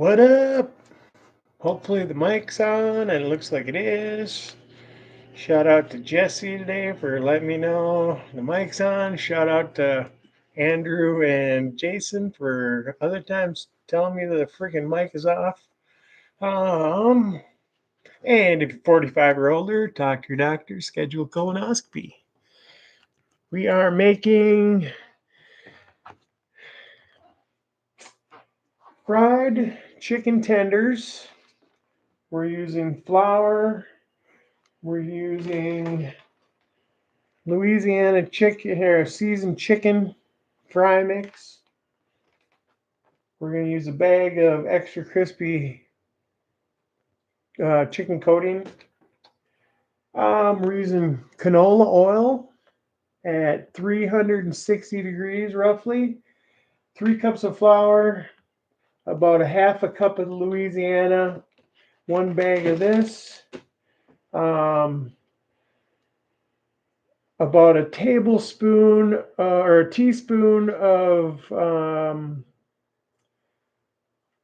What up? Hopefully the mic's on, and it looks like it is. Shout out to Jesse today for letting me know the mic's on. Shout out to Andrew and Jason for other times telling me that the freaking mic is off. Um, and if you're 45 or older, talk to your doctor, schedule a colonoscopy. We are making fried chicken tenders. We're using flour. We're using Louisiana chicken or seasoned chicken fry mix. We're going to use a bag of extra crispy chicken coating. We're using canola oil at 360 degrees roughly. 3 cups of flour, about a half a cup of Louisiana, 1 bag of this. About a tablespoon or a teaspoon of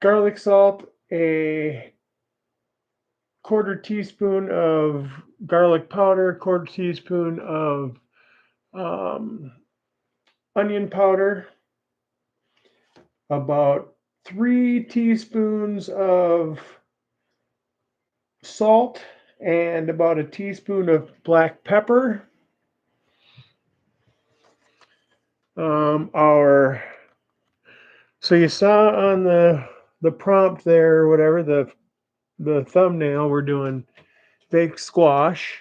garlic salt, a quarter teaspoon of garlic powder, quarter teaspoon of onion powder, about 3 teaspoons of salt, and about a teaspoon of black pepper. So you saw on the prompt there, or whatever, the thumbnail, we're doing baked squash.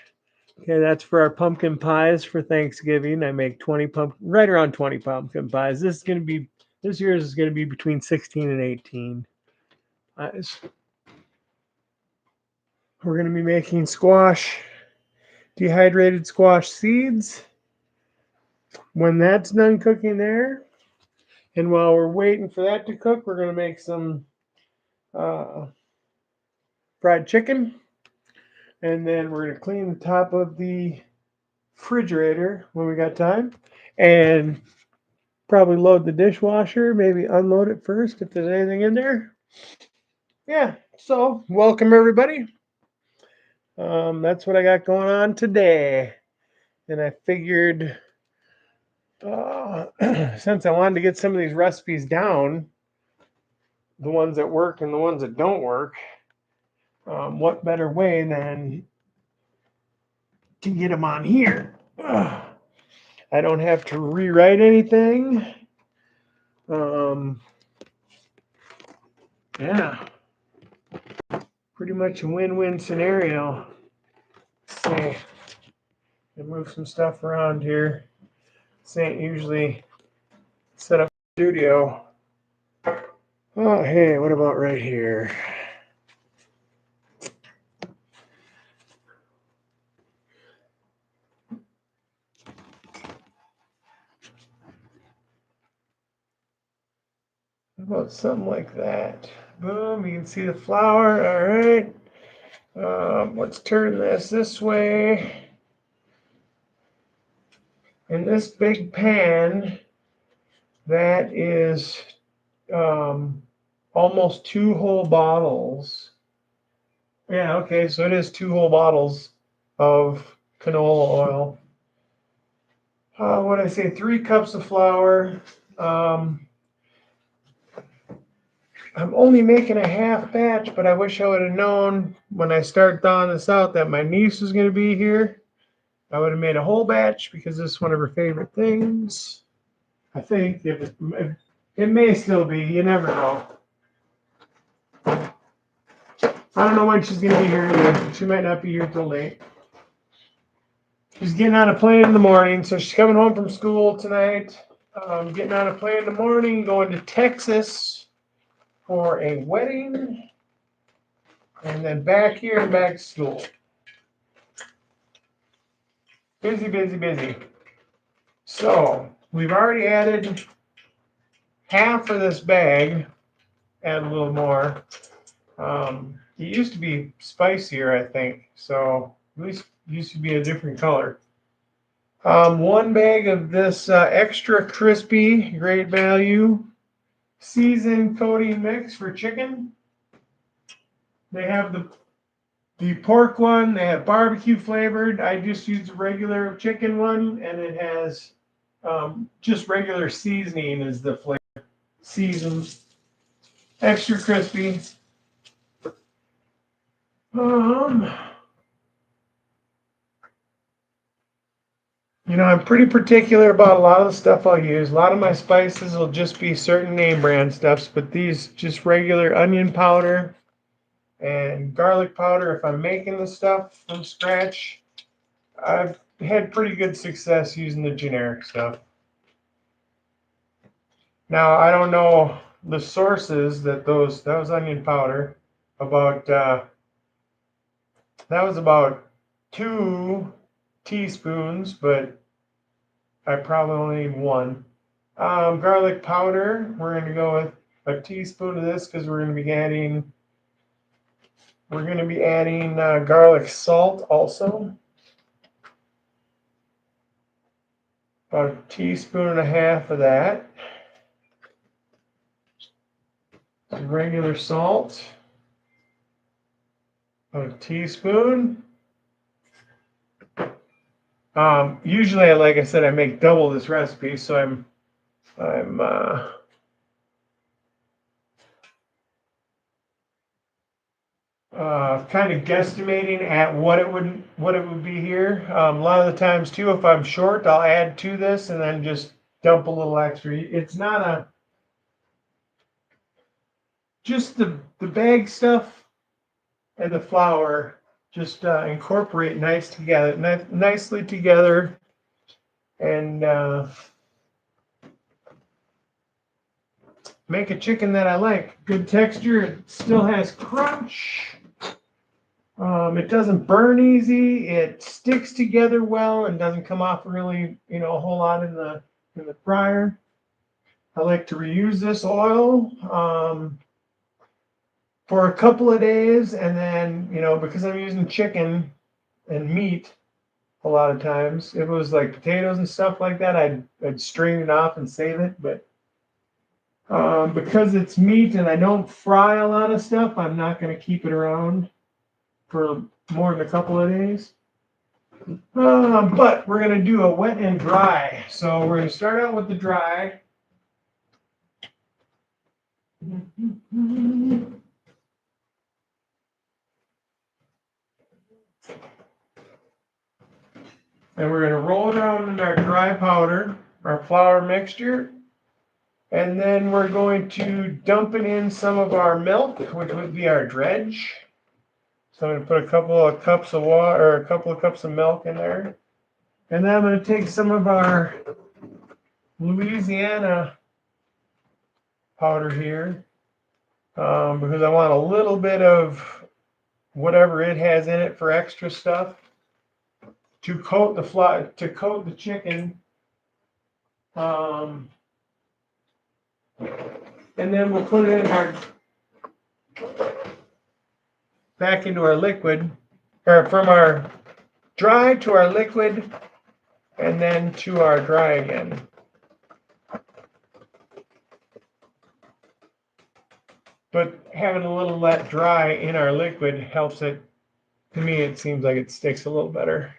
Okay, that's for our pumpkin pies for Thanksgiving. I make right around 20 pumpkin pies. This year's is gonna be between 16 and 18 pies. We're gonna be making squash, dehydrated squash seeds. When that's done cooking there, and while we're waiting for that to cook, we're gonna make some fried chicken, and then we're gonna clean the top of the refrigerator when we got time, and probably load the dishwasher, maybe unload it first if there's anything in there. Yeah, so welcome everybody. That's what I got going on today. And I figured since I wanted to get some of these recipes down, the ones that work and the ones that don't work, what better way than to get them on here? I don't have to rewrite anything. Yeah, pretty much a win-win scenario. Say, I move some stuff around here. This ain't usually set up studio. Oh, hey, what about right here? How about something like that? Boom, you can see the flour. All right. Let's turn this way. In this big pan, that is almost 2 whole bottles. Yeah, okay, so it is 2 whole bottles of canola oil. What did I say? 3 cups of flour. I'm only making a half batch, but I wish I would have known when I start thawing this out that my niece was going to be here. I would have made a whole batch because this is one of her favorite things. I think if it may still be. You never know. I don't know when she's going to be here either. She might not be here till late. She's getting on a plane in the morning, so she's coming home from school tonight. Getting on a plane in the morning, going to Texas for a wedding, and then back here and back to school. Busy, busy, busy. So we've already added half of this bag. Add a little more. It used to be spicier, I think. So at least it used to be a different color. 1 bag of this extra crispy, great value seasoned coating mix for chicken. They have the pork one. They have barbecue flavored. I just use the regular chicken one, and it has just regular seasoning is the flavor. Seasons, extra crispy. I'm pretty particular about a lot of the stuff I'll use. A lot of my spices will just be certain name brand stuffs, but these just regular onion powder and garlic powder. If I'm making the stuff from scratch, I've had pretty good success using the generic stuff. Now, I don't know the sources that was onion powder, about that was about 2 teaspoons, but I probably only need 1. Garlic powder, we're going to go with a teaspoon of this because we're going to be adding garlic salt also. About a teaspoon and a half of that. Some regular salt. About a teaspoon. Usually, like I said, I make double this recipe, so I'm kind of guesstimating at what it would be here. A lot of the times too, if I'm short, I'll add to this and then just dump a little extra. It's not just the bag stuff and the flour just incorporate nicely together, and make a chicken that I like. Good texture. It still has crunch. It doesn't burn easy. It sticks together well and doesn't come off really, a whole lot in the fryer. I like to reuse this oil for a couple of days, and then, because I'm using chicken and meat a lot of times, if it was like potatoes and stuff like that, I'd strain it off and save it. But because it's meat and I don't fry a lot of stuff, I'm not going to keep it around for more than a couple of days. But we're going to do a wet and dry. So we're going to start out with the dry. And we're going to roll it around in our dry powder, our flour mixture. And then we're going to dump it in some of our milk, which would be our dredge. So I'm going to put a couple of cups of water, or a couple of cups of milk in there. And then I'm going to take some of our Louisiana powder here, because I want a little bit of whatever it has in it for extra stuff to coat the chicken. And then we'll put it back into our liquid, or from our dry to our liquid, and then to our dry again. But having a little let dry in our liquid helps it. To me, it seems like it sticks a little better.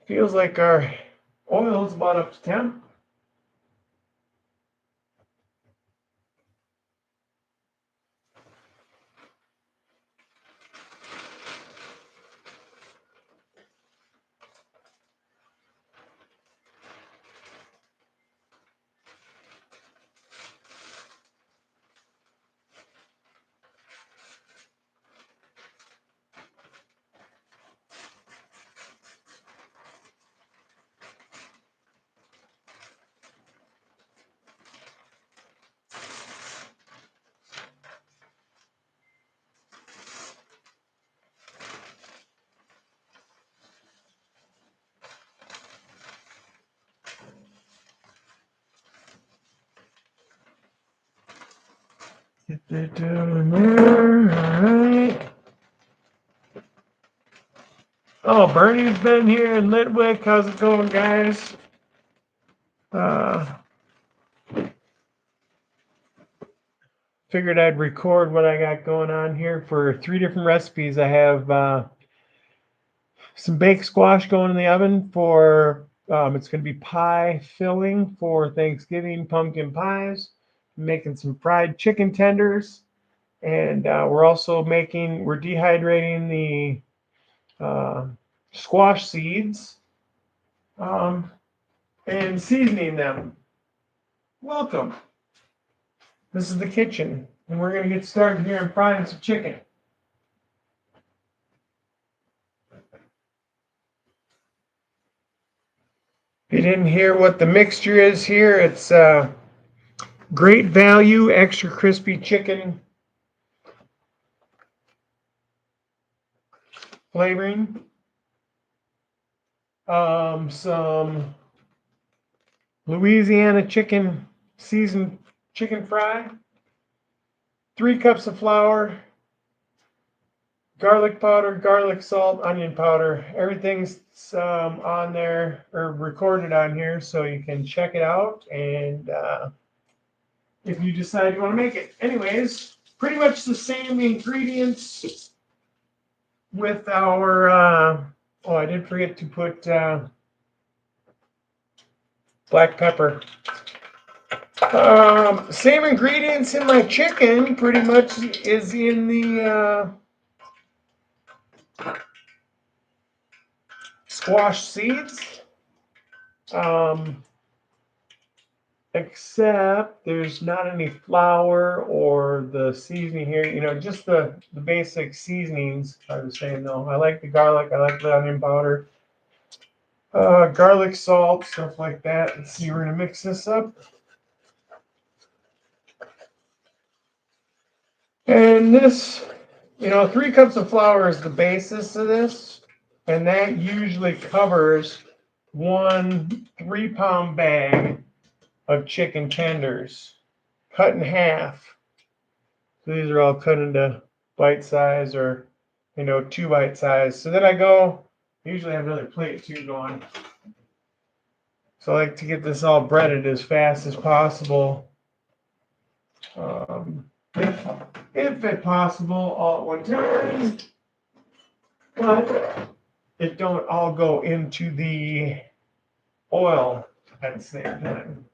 Feels like our oil is about up to temp. Get that down in there. All right. Oh, Bernie's been here in Litwick. How's it going, guys? figured I'd record what I got going on here for 3 different recipes. I have some baked squash going in the oven for, it's going to be pie filling for Thanksgiving pumpkin pies. I'm making some fried chicken tenders. And we're dehydrating the squash seeds and seasoning them. Welcome. This is the kitchen, and we're going to get started here and frying some chicken. If you didn't hear what the mixture is here, it's Great Value extra crispy chicken flavoring, some Louisiana chicken seasoned chicken fry, 3 cups of flour, garlic powder, garlic salt, onion powder. Everything's on there or recorded on here, so you can check it out. And if you decide you want to make it, anyways, pretty much the same ingredients with our. Oh, I did forget to put black pepper. Same ingredients in my chicken, pretty much is in the squash seeds, except there's not any flour or the seasoning here. You know, just the basic seasonings are the same though. I like the garlic. I like the onion powder, garlic salt, stuff like that. Let's see. We're gonna mix this up. And this, 3 cups of flour is the basis of this, and that usually covers 1 3-pound bag of chicken tenders, cut in half. So these are all cut into bite size or, 2 bite size. So then I usually have another plate too going. So I like to get this all breaded as fast as possible. If possible, all at one time, but it don't all go into the oil at the same time.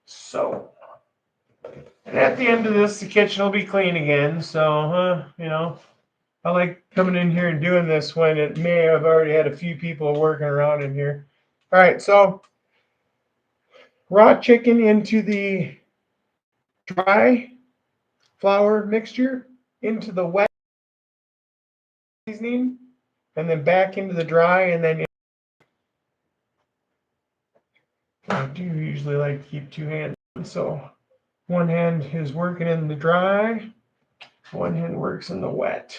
So, and at the end of this, the kitchen will be clean again. So, I like coming in here and doing this when it may have already had a few people working around in here. All right, so raw chicken into the dry flour mixture, into the wet seasoning, and then back into the dry, and then I do usually like to keep 2 hands. So one hand is working in the dry, one hand works in the wet.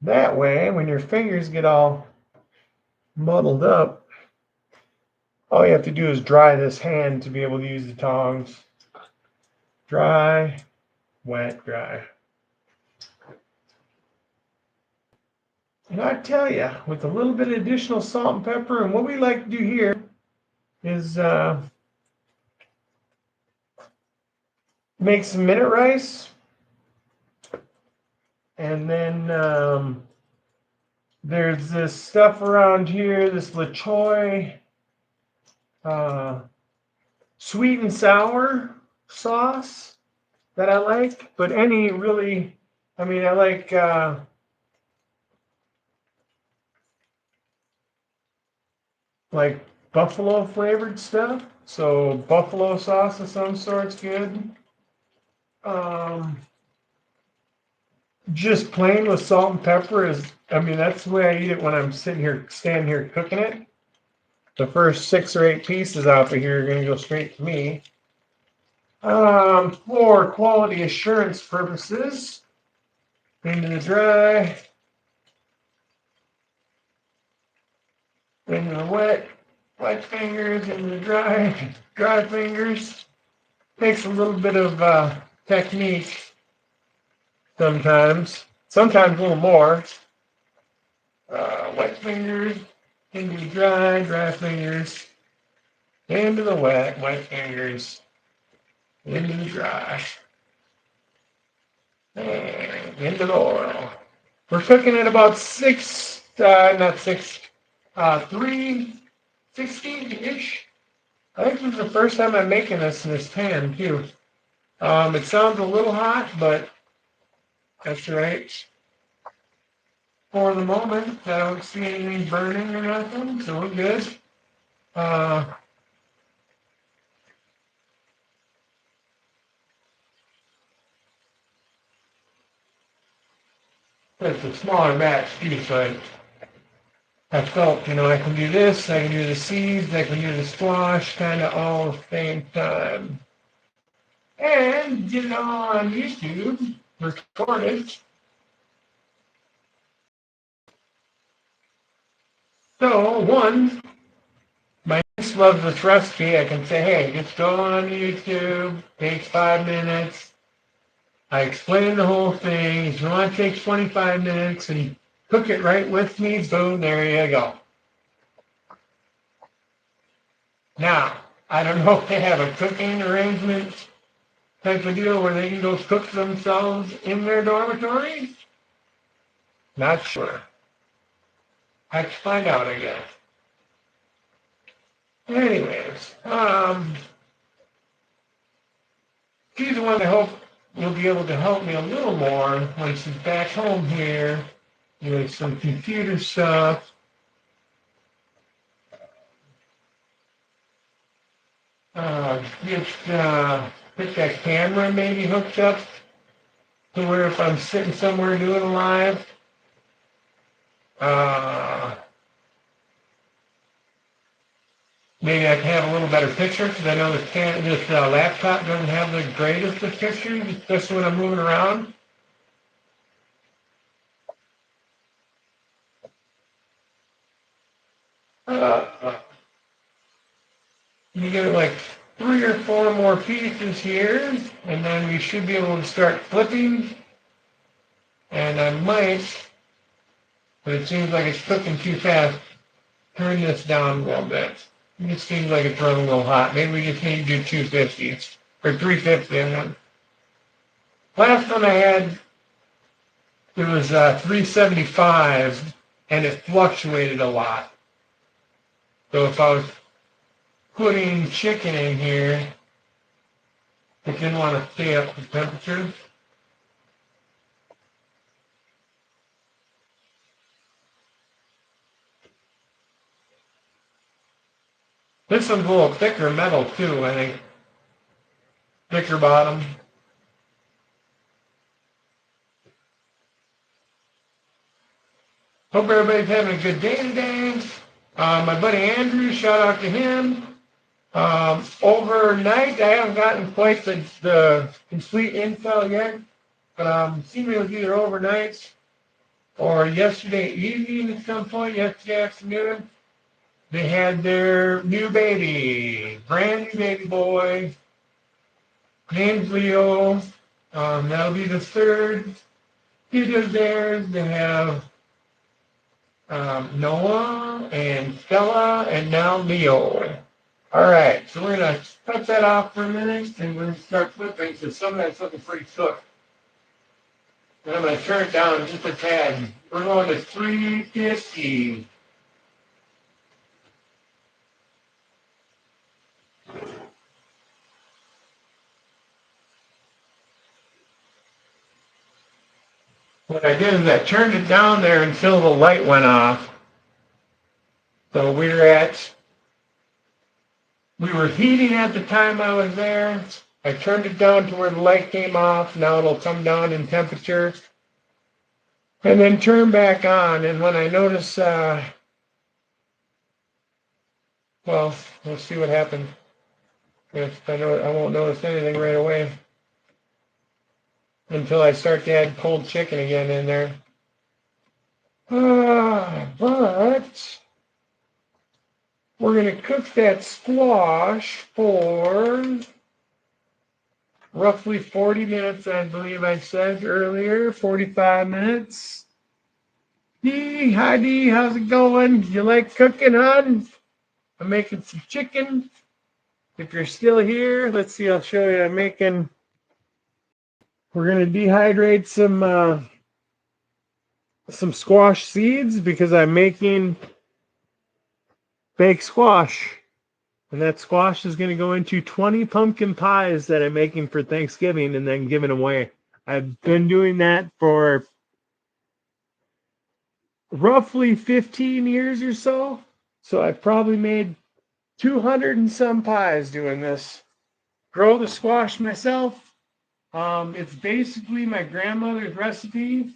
That way, when your fingers get all muddled up, all you have to do is dry this hand to be able to use the tongs. Dry, wet, dry. And I tell you, with a little bit of additional salt and pepper, and what we like to do here is make some minute rice, and then there's this stuff around here, this La Choy sweet and sour sauce that I like, but any really, I like buffalo flavored stuff. So buffalo sauce of some sort's good. Just plain with salt and pepper that's the way I eat it when I'm standing here cooking it. The first 6 or 8 pieces off of here are going to go straight to me. For quality assurance purposes, into the dry, into the wet fingers, into the dry fingers. Takes a little bit of technique sometimes a little more. Wet fingers into the dry fingers Into the wet, wet fingers. Into the dry. And into the oil. We're cooking at about 360-ish. I think this is the first time I'm making this in this pan, too. It sounds a little hot, but that's right. For the moment, I don't see anything burning or nothing, so we're good. It's a smaller batch, too, so I felt, I can do this, I can do the seeds, I can do the squash, kind of all at the same time. And get it on YouTube, record it. So, my niece loves this recipe. I can say, hey, just go on YouTube, takes 5 minutes. I explain the whole thing. If you want to take 25 minutes and cook it right with me, boom, there you go. Now, I don't know if they have a cooking arrangement type of deal where they can go cook themselves in their dormitory. Not sure. Have to find out, I guess. Anyways, she's the one I hope will be able to help me a little more when she's back home here with some computer stuff. Get that camera maybe hooked up to where if I'm sitting somewhere doing a live, maybe I can have a little better picture because I know this laptop doesn't have the greatest of pictures, especially when I'm moving around. You get like 3 or 4 more pieces here, and then we should be able to start flipping. And I might, but it seems like it's cooking too fast, turn this down a little bit. It seems like it's running a little hot. Maybe we just need to do 250 or 350. Last one I had, it was 375, and it fluctuated a lot. So if I was putting chicken in here, it didn't want to stay up to temperature. This one's a little thicker metal too, I think. Thicker bottom. Hope everybody's having a good day today. My buddy Andrew, shout out to him. Overnight, I haven't gotten quite the complete intel yet, but seemingly it was either overnight or yesterday evening at some point, yesterday afternoon. They had their new baby, brand new baby boy, named Leo. That'll be the 3rd kid of theirs. They have Noah and Stella and now Leo. All right, so we're going to cut that off for a minute and we're going to start flipping because some of that's looking pretty cooked. And I'm going to turn it down just a tad. We're going to 350. What I did is I turned it down there until the light went off. So we were heating at the time I was there. I turned it down to where the light came off. Now it'll come down in temperature. And then turn back on. And when I notice, well, let's see what happens. I won't notice anything right away until I start to add cold chicken again in there. But we're going to cook that squash for roughly 40 minutes, I believe I said earlier, 45 minutes. Dee, hi Dee, how's it going? You like cooking, hon? I'm making some chicken. If you're still here, let's see, I'll show you. We're going to dehydrate some squash seeds because I'm making baked squash. And that squash is going to go into 20 pumpkin pies that I'm making for Thanksgiving and then giving away. I've been doing that for roughly 15 years or so. So I've probably made 200 and some pies doing this. Grow the squash myself. It's basically my grandmother's recipe.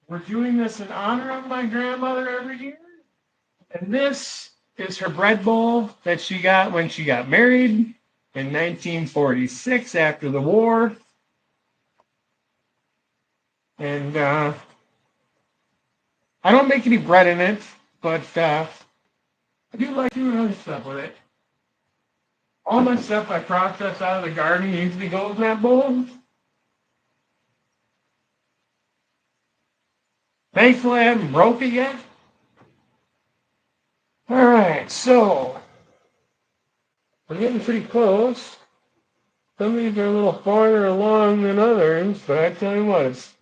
We're doing this in honor of my grandmother every year. And this is her bread bowl that she got when she got married in 1946 after the war. And I don't make any bread in it, but I do like doing other stuff with it. All my stuff I process out of the garden usually goes in that bowl. Thankfully, I haven't broke it yet. All right, so we're getting pretty close. Some of these are a little farther along than others, but I tell you what, it's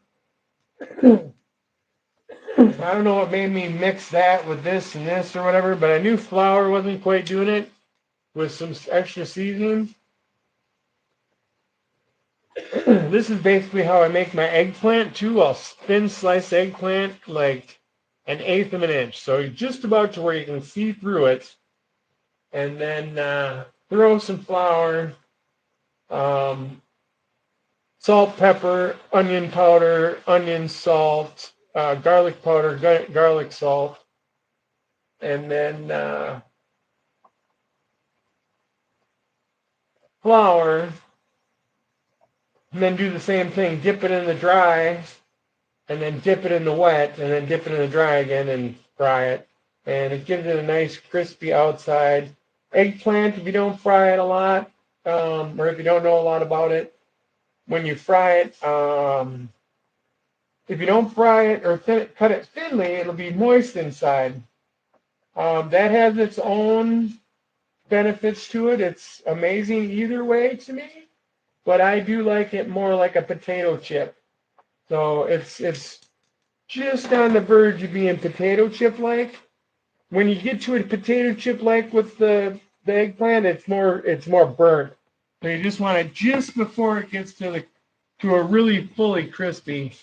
I don't know what made me mix that with this and this or whatever, but I knew flour wasn't quite doing it with some extra seasoning. This is basically how I make my eggplant too. I'll thin slice eggplant like 1/8 of an inch, so just about to where you can see through it, and then throw some flour, salt, pepper, onion powder, onion salt, garlic powder, garlic salt, and then flour, and then do the same thing. Dip it in the dry, and then dip it in the wet, and then dip it in the dry again and fry it. And it gives it a nice crispy outside. Eggplant, if you don't fry it a lot, or if you don't know a lot about it, when you fry it, if you don't fry it or cut it thinly, it'll be moist inside. That has its own benefits to it. It's amazing either way to me, but I do like it more like a potato chip. So it's just on the verge of being potato chip like. When you get to a potato chip like with the eggplant, it's more burnt. So you just want it just before it gets to a really fully crispy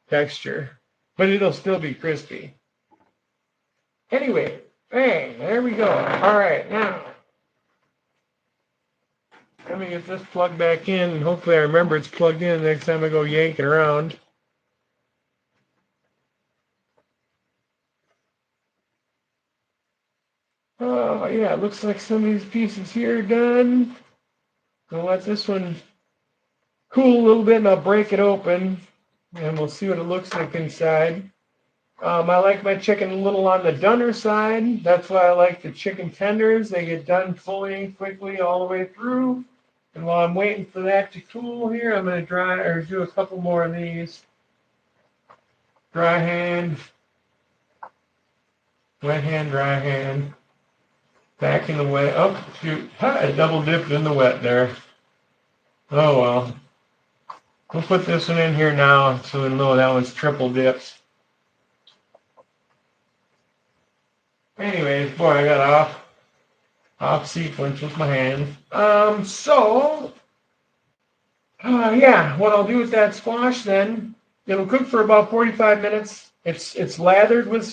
texture, but it'll still be crispy. Anyway, bang, there we go. All right, now let me get this plugged back in, and hopefully I remember it's plugged in the next time I go yanking around. Oh, yeah, it looks like some of these pieces here are done. I'll let this one cool a little bit, and I'll break it open, and we'll see what it looks like inside. I like my chicken a little on the doner side. That's why I like the chicken tenders. They get done fully, quickly, all the way through. And while I'm waiting for that to cool here, I'm going to do a couple more of these. Dry hand, wet hand, dry hand. Back in the wet. Oh, shoot. I double dipped in the wet there. Oh, well. We'll put this one in here now so we know that one's triple dipped. Anyways, boy, I got off sequence with my hand. Yeah, what I'll do with that squash then, it'll cook for about 45 minutes. It's slathered with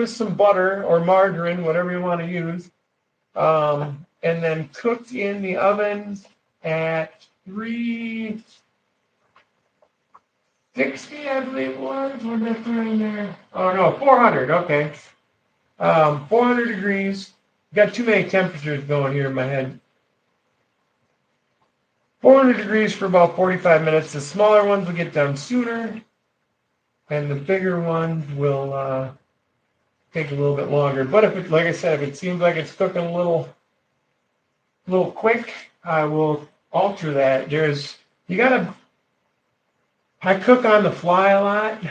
some butter or margarine, whatever you want to use, and then cooked in the oven at 360, I believe it was. What did I put in there? Oh no, 400. Okay, 400 degrees. Got too many temperatures going here in my head. 400 degrees for about 45 minutes. The smaller ones will get done sooner, and the bigger ones will take a little bit longer. But like I said, if it seems like it's cooking a little quick, I will alter that. I cook on the fly a lot,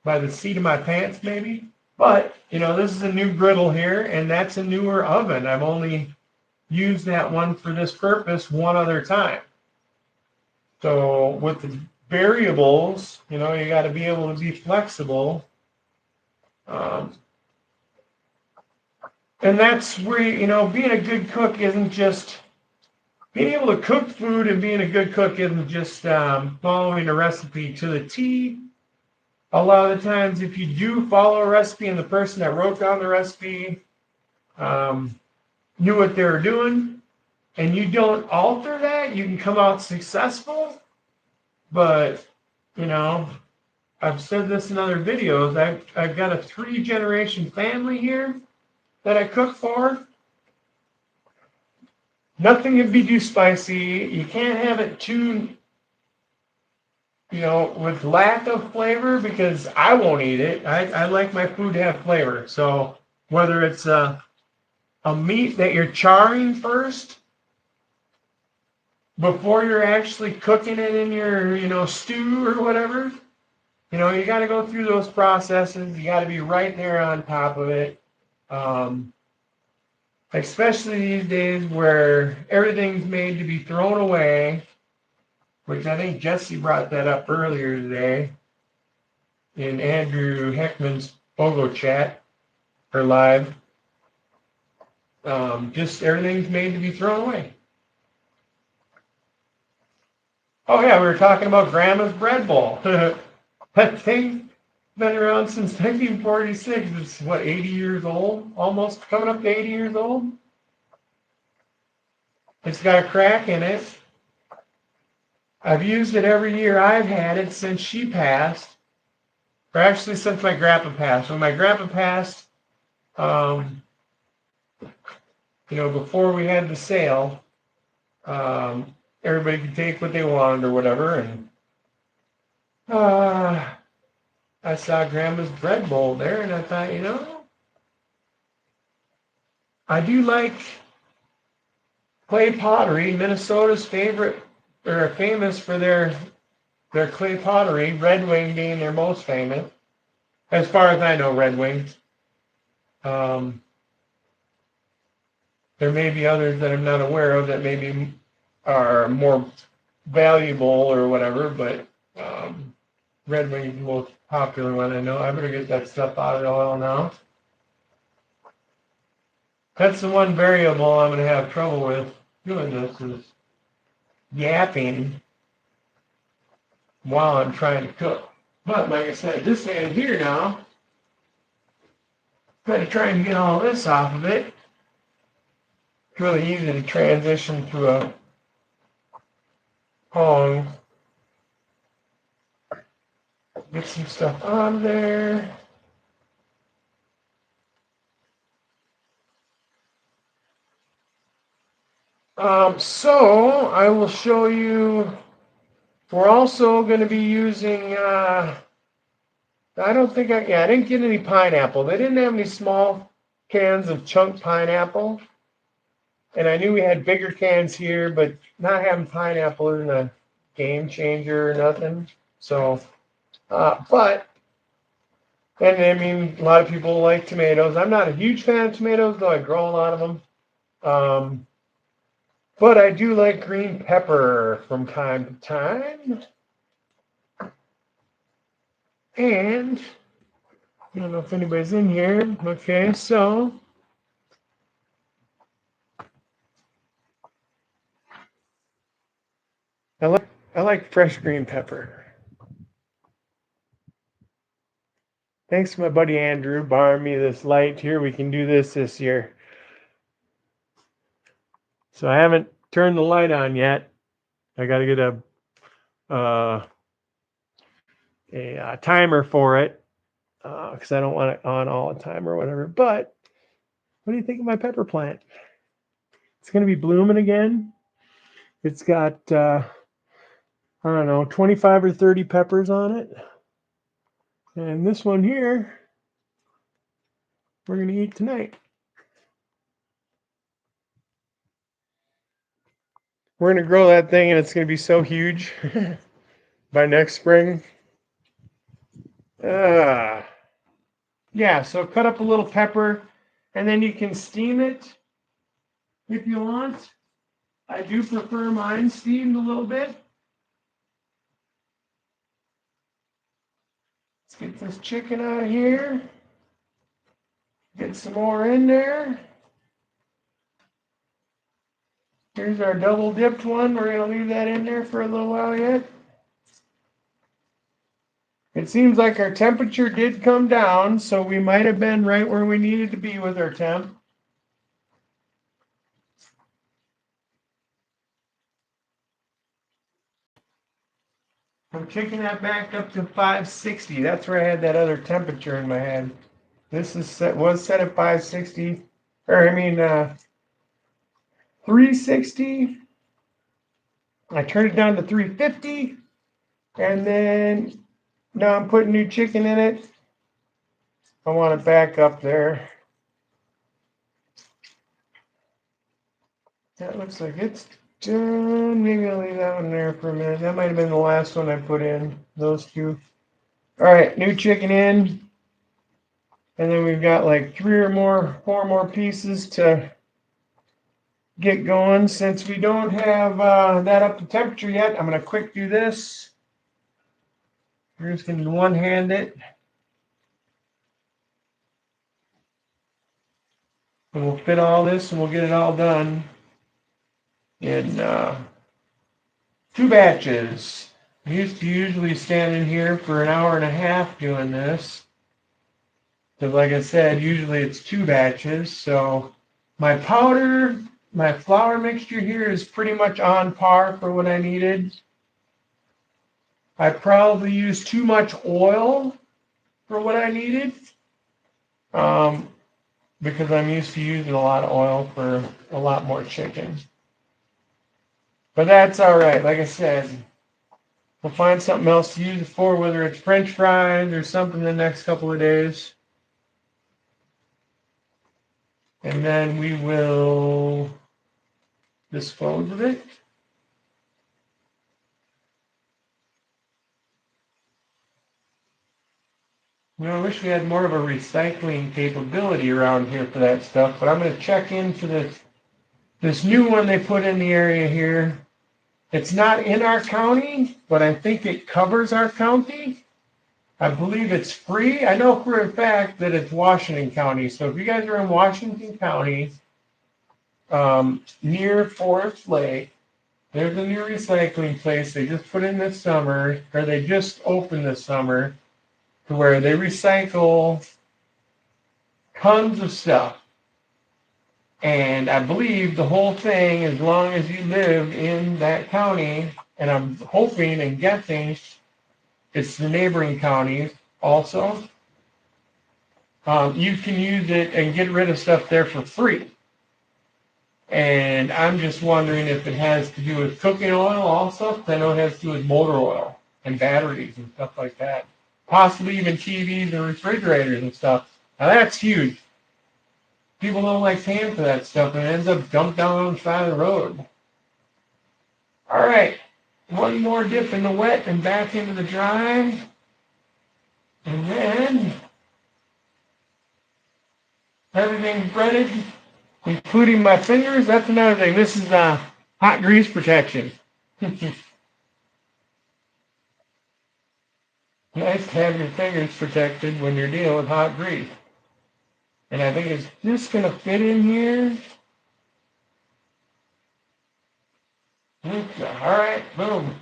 by the seat of my pants maybe. But, you know, this is a new griddle here, and that's a newer oven. I've only used that one for this purpose one other time. So with the variables, you know, you got to be able to be flexible. And that's where, you know, being a good cook isn't just being able to cook food, and being a good cook isn't just following a recipe to the T. A lot of the times, if you do follow a recipe and the person that wrote down the recipe knew what they were doing, and you don't alter that, you can come out successful. But, you know, I've said this in other videos. I've got a 3-generation family here that I cook for. Nothing can be too spicy. You can't have it too, you know, with lack of flavor, because I won't eat it. I like my food to have flavor. So whether it's a meat that you're charring first before you're actually cooking it in your, you know, stew or whatever, you know, you got to go through those processes. You got to be right there on top of it. Especially these days where everything's made to be thrown away, which I think Jesse brought that up earlier today in Andrew Heckman's Pogo chat or live. Just everything's made to be thrown away. Oh yeah, we were talking about Grandma's bread bowl. That thing's been around since 1946. It's what, 80 years old? Almost coming up to 80 years old. It's got a crack in it. I've used it every year I've had it since she passed. Or actually since my grandpa passed. When my grandpa passed, you know, before we had the sale, everybody could take what they wanted or whatever. And I saw Grandma's bread bowl there, and I thought, you know, I do like clay pottery. Minnesota's favorite, or famous for their clay pottery. Red Wing being their most famous, as far as I know. Red Wing. There may be others that I'm not aware of that maybe are more valuable or whatever, but Red Wing is the most popular one I know. I better get that stuff out of the oil now. That's the one variable I'm going to have trouble with doing this, is yapping while I'm trying to cook. But like I said, this hand here now, I'm going to try and get all this off of it. It's really easy to transition to a Pong. Get some stuff on there. So I will show you. We're also going to be using. I didn't get any pineapple. They didn't have any small cans of chunk pineapple, and I knew we had bigger cans here, but not having pineapple isn't a game changer or nothing. So, but. And I mean, a lot of people like tomatoes. I'm not a huge fan of tomatoes, though I grow a lot of them. But I do like green pepper from time to time. And I don't know if anybody's in here. Okay, so I like fresh green pepper. Thanks to my buddy Andrew borrowing me this light here. We can do this year. So I haven't turned the light on yet. I got to get a timer for it, because I don't want it on all the time or whatever. But what do you think of my pepper plant? It's going to be blooming again. It's got, I don't know, 25 or 30 peppers on it. And this one here, we're going to eat tonight. We're going to grow that thing, and it's going to be so huge by next spring. Yeah, so cut up a little pepper, and then you can steam it if you want. I do prefer mine steamed a little bit. Let's get this chicken out of here. Get some more in there. Here's our double dipped one. We're going to leave that in there for a little while yet. It seems like our temperature did come down, so we might have been right where we needed to be with our temp. I'm kicking that back up to 560. That's where I had that other temperature in my head. This is was set at 560, or 360. I turned it down to 350, and then now I'm putting new chicken in it. I want it back up there. That looks like it's done. Maybe I'll leave that one there for a minute. That might have been the last one I put in, those two. All right, new chicken in. And then we've got like 4 more pieces to get going. Since we don't have that up to temperature yet, I'm going to quick do this. We're just going to one-hand it. And we'll fit all this and we'll get it all done in 2 batches. I used to usually stand in here for an hour and a half doing this. Because like I said, usually it's 2 batches. So my powder, my flour mixture here is pretty much on par for what I needed. I probably used too much oil for what I needed. Because I'm used to using a lot of oil for a lot more chicken. But that's all right. Like I said, we'll find something else to use it for, whether it's French fries or something the next couple of days. And then we will dispose of it. You know, I wish we had more of a recycling capability around here for that stuff, but I'm going to check into this new one they put in the area here. It's not in our county, but I think it covers our county. I believe it's free. I know for a fact that it's Washington County. So if you guys are in Washington County, near Forest Lake, there's a new recycling place they just put in this summer, or they just opened this summer, to where they recycle tons of stuff. And I believe the whole thing, as long as you live in that county, and I'm hoping and guessing it's the neighboring counties also, you can use it and get rid of stuff there for free. And I'm just wondering if it has to do with cooking oil also, because I know it has to do with motor oil and batteries and stuff like that. Possibly even TVs and refrigerators and stuff. Now that's huge. People don't like paying for that stuff, and it ends up dumped down on the side of the road. All right, one more dip in the wet and back into the dry. And then everything's breaded, including my fingers. That's another thing. This is hot grease protection. Nice to have your fingers protected when you're dealing with hot grease. And I think it's just going to fit in here. Okay, all right, boom.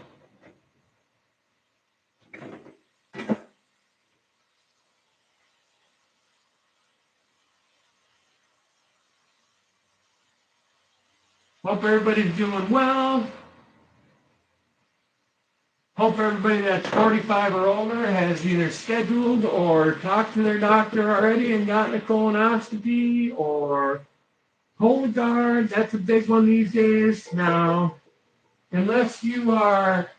Hope everybody's doing well. Hope everybody that's 45 or older has either scheduled or talked to their doctor already and gotten a colonoscopy or Cologuard. That's a big one these days. Now, unless you are,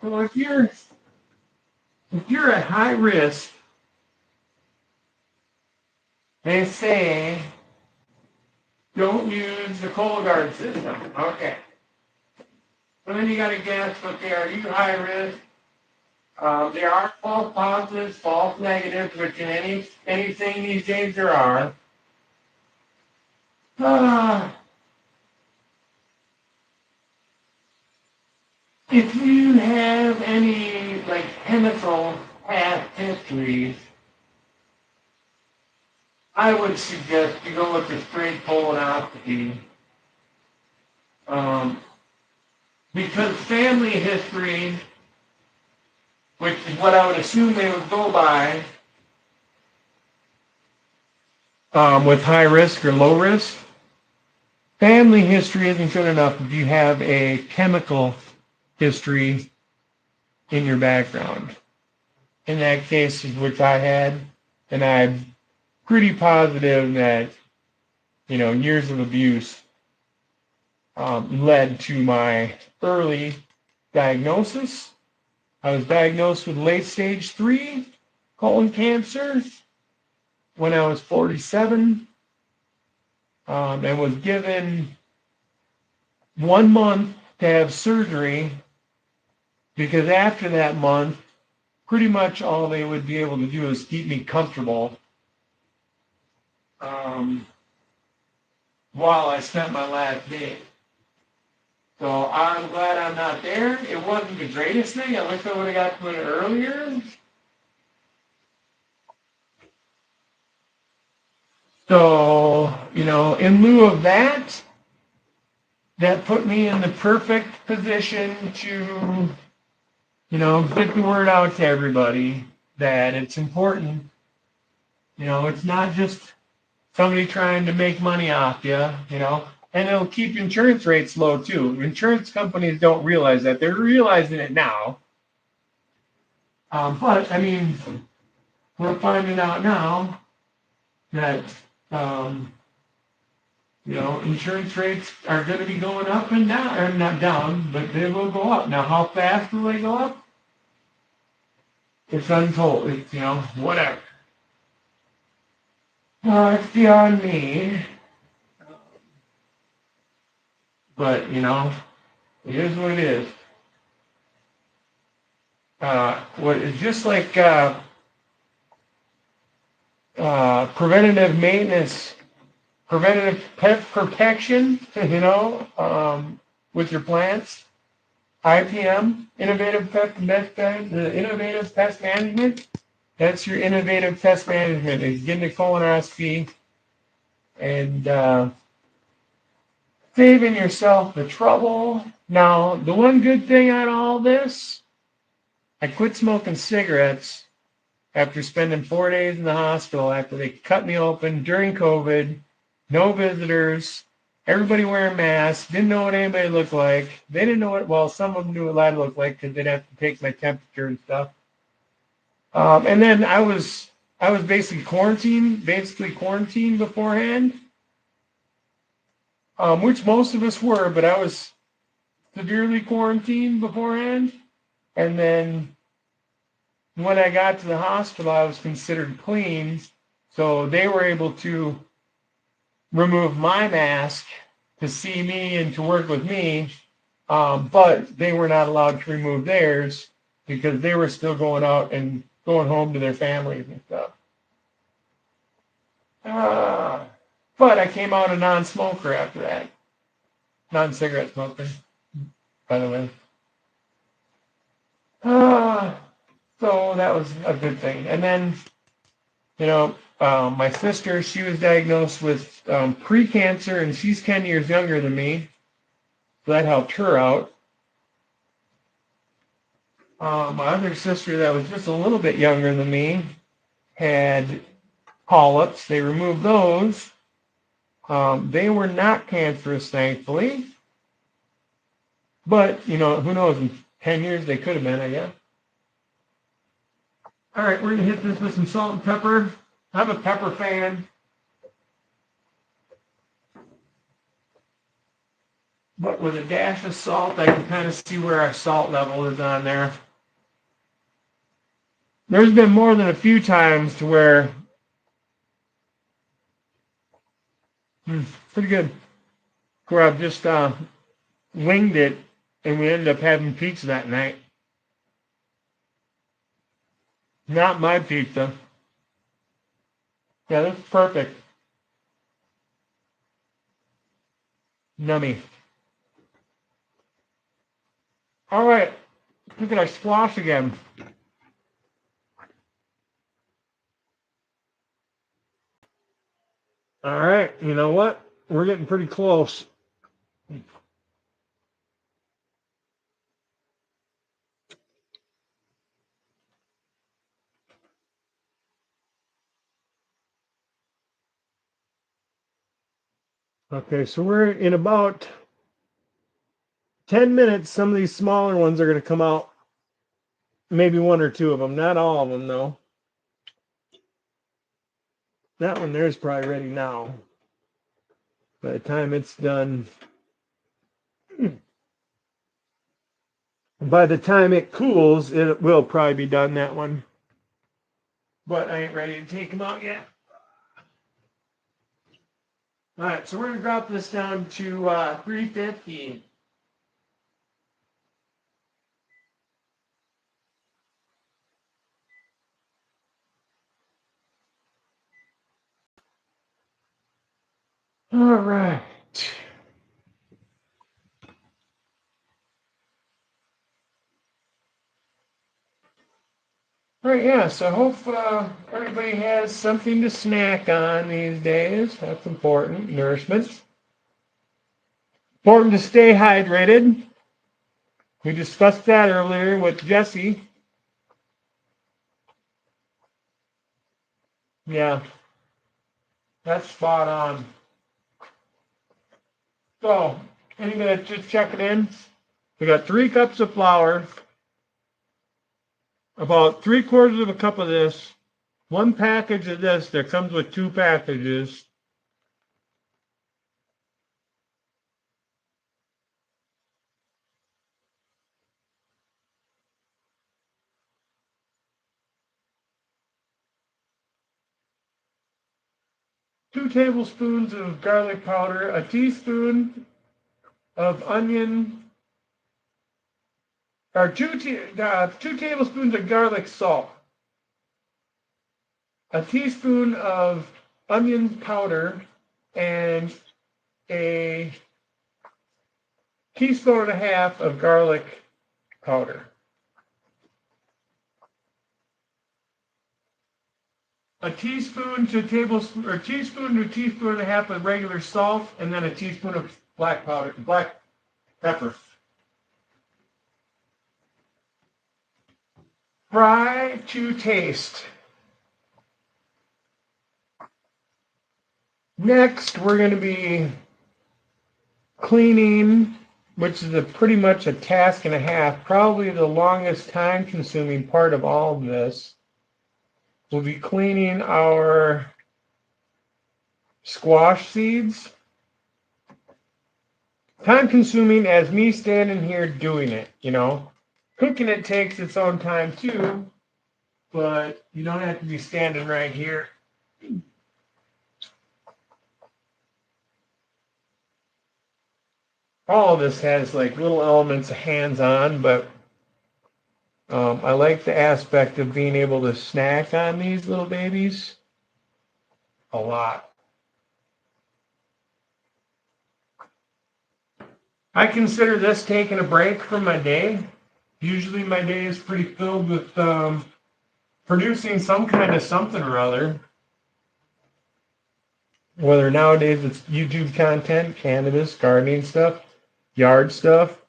well, if you're at high risk, they say don't use the Cologuard system. Okay. But then you got to guess, okay, are you high risk? There are false positives, false negatives, which in anything these days there are. If you have any like chemical past histories, I would suggest you go with the straight colonoscopy. Um, because family history, which is what I would assume they would go by, with high risk or low risk, family history isn't good enough if you have a chemical history in your background. In that case, which I had, and I'm pretty positive that, years of abuse led to my early diagnosis. I was diagnosed with late stage 3 colon cancer when I was 47, and was given 1 month to have surgery, because after that month, pretty much all they would be able to do is keep me comfortable while I spent my last day. So I'm glad I'm not there. It wasn't the greatest thing. I wish I would have got to it earlier. So, in lieu of that, that put me in the perfect position to, get the word out to everybody that it's important. It's not just somebody trying to make money off you, and it'll keep insurance rates low too. Insurance companies don't realize that. They're realizing it now. But, we're finding out now that, insurance rates are going to be going up and down, or not down, but they will go up. Now, how fast will they go up? It's untold. It's, whatever. It's beyond me. But, it is what it is. Just like preventative maintenance, preventative pest protection, with your plants. IPM, Innovative Pest Management. That's your innovative pest management. Is getting a colonoscopy and saving yourself the trouble. Now, the one good thing on all this, I quit smoking cigarettes after spending 4 days in the hospital after they cut me open during COVID. No visitors. Everybody wearing masks. Didn't know what anybody looked like. They didn't know well, some of them knew what I looked like because they'd have to take my temperature and stuff. And then I was basically quarantined beforehand, which most of us were, but I was severely quarantined beforehand. And then when I got to the hospital, I was considered clean. So they were able to remove my mask to see me and to work with me, but they were not allowed to remove theirs because they were still going out and going home to their families and stuff. But I came out a non-smoker after that. Non-cigarette smoker, by the way. So that was a good thing. And then, my sister, she was diagnosed with pre-cancer, and she's 10 years younger than me. So that helped her out. My other sister that was just a little bit younger than me had polyps. They removed those. They were not cancerous, thankfully. But, who knows? In 10 years, they could have been, I guess. All right, we're going to hit this with some salt and pepper. I'm a pepper fan. But with a dash of salt, I can kind of see where our salt level is on there. There's been more than a few times to where, pretty good, where I've just winged it, and we ended up having pizza that night. Not my pizza. Yeah, that's perfect. Nummy. All right, look at our squash again. All right, you know what? We're getting pretty close. Okay, so we're in about 10 minutes. Some of these smaller ones are going to come out. Maybe one or two of them. Not all of them, though. That one there is probably ready now. By the time it's done, by the time it cools, it will probably be done, that one. But I ain't ready to take them out yet. All right, so we're going to drop this down to 350. All right. All right, yeah, so I hope everybody has something to snack on these days. That's important. Nourishment. Important to stay hydrated. We discussed that earlier with Jesse. Yeah, that's spot on. So, anybody that's just checking in, we got 3 cups of flour, about 3/4 of a cup of this, 1 package of this. There comes with 2 packages. Two tablespoons of garlic powder, a teaspoon of onion, or 2 tablespoons of garlic salt, a teaspoon of onion powder, and a teaspoon and a half of garlic powder. A teaspoon to a tablespoon, or a teaspoon to a teaspoon and a half of regular salt, and then a teaspoon of black pepper. Fry to taste. Next, we're going to be cleaning, which is pretty much a task and a half, probably the longest time consuming part of all of this. We'll be cleaning our squash seeds. Time consuming as me standing here doing it, you know. Cooking it takes its own time too, but you don't have to be standing right here. All of this has like little elements of hands-on, but I like the aspect of being able to snack on these little babies a lot. I consider this taking a break from my day. Usually my day is pretty filled with producing some kind of something or other. Whether nowadays it's YouTube content, cannabis, gardening stuff, yard stuff,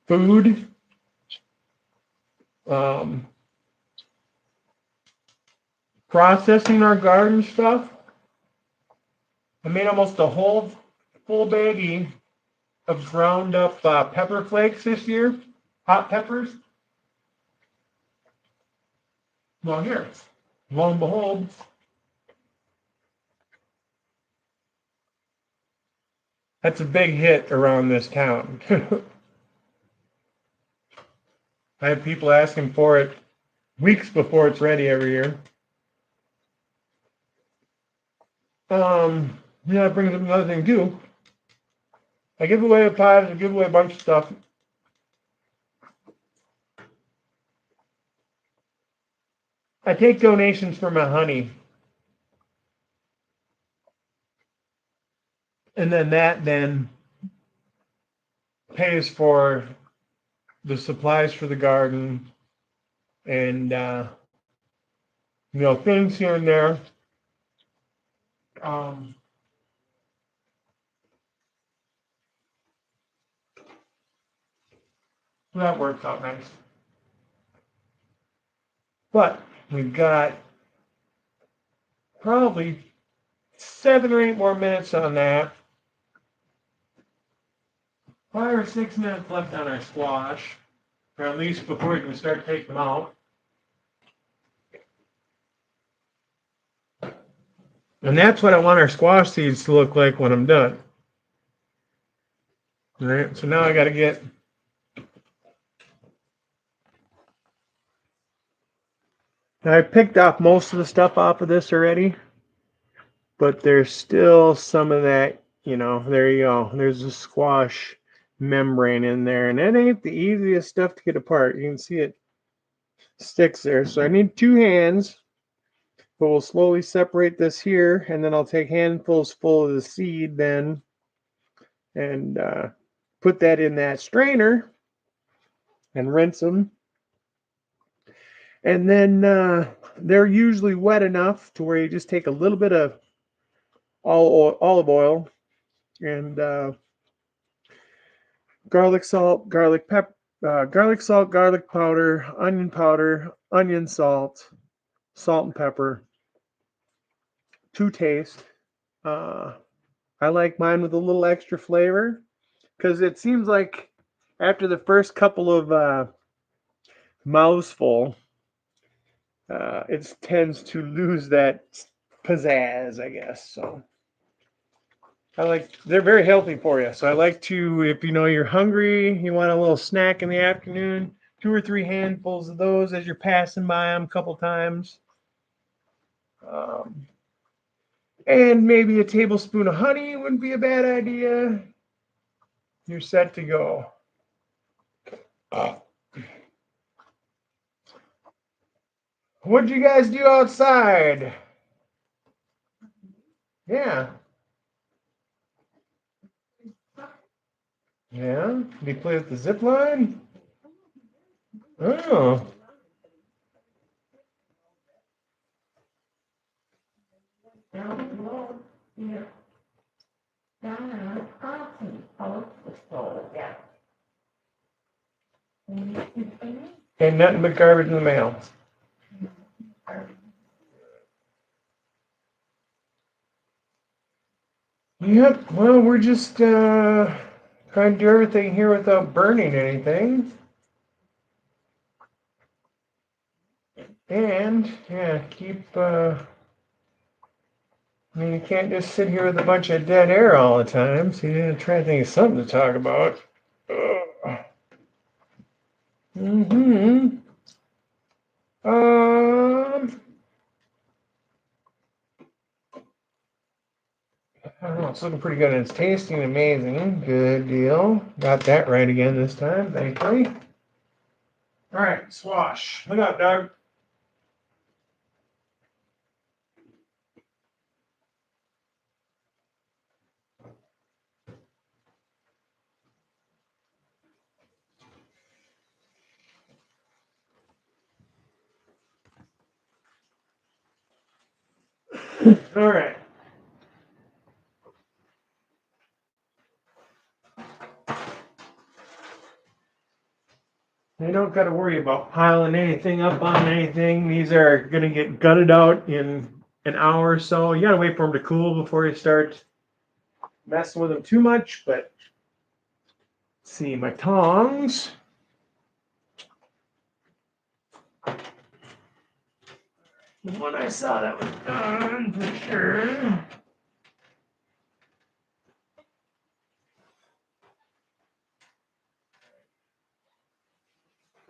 food, um, processing our garden stuff. I made almost a whole full baggie of ground up pepper flakes this year, hot peppers. Well, here, lo and behold, that's a big hit around this town. I have people asking for it weeks before it's ready every year. Yeah, that brings up another thing too. I give away pies, I give away a bunch of stuff. I take donations for my honey. And then that then pays for the supplies for the garden and things here and there. That works out nice. But we've got probably 7 or 8 more minutes on that. 5 or 6 minutes left on our squash, or at least before we can start taking them out. And that's what I want our squash seeds to look like when I'm done. All right, so now I got to get I picked off most of the stuff off of this already, but there's still some of that, there you go. There's a squash membrane in there, and it ain't the easiest stuff to get apart. You can see it sticks there. So I need 2 hands, but we'll slowly separate this here, and then I'll take handfuls full of the seed then and put that in that strainer and rinse them. And then they're usually wet enough to where you just take a little bit of olive oil and garlic salt, garlic salt, garlic powder, onion salt, salt and pepper to taste. I like mine with a little extra flavor because it seems like after the first couple of mouthful, it tends to lose that pizzazz, I guess. So they're very healthy for you. So I like to, if you're hungry, you want a little snack in the afternoon, 2 or 3 handfuls of those as you're passing by them a couple times. And maybe a tablespoon of honey wouldn't be a bad idea. You're set to go. What'd you guys do outside? Yeah. Yeah? Did you play with the zip line? Oh. Ain't nothing but garbage in the mail. Yep, well, we're just trying to do everything here without burning anything. And, keep, you can't just sit here with a bunch of dead air all the time, so you need to try to think of something to talk about. I don't know, it's looking pretty good and it's tasting amazing. Good deal. Got that right again this time, thankfully. All right, squash. Look out, Doug. All right. You don't got to worry about piling anything up on anything. These are going to get gutted out in an hour or so. You got to wait for them to cool before you start messing with them too much. But let's see, my tongs. When I saw that was done for sure.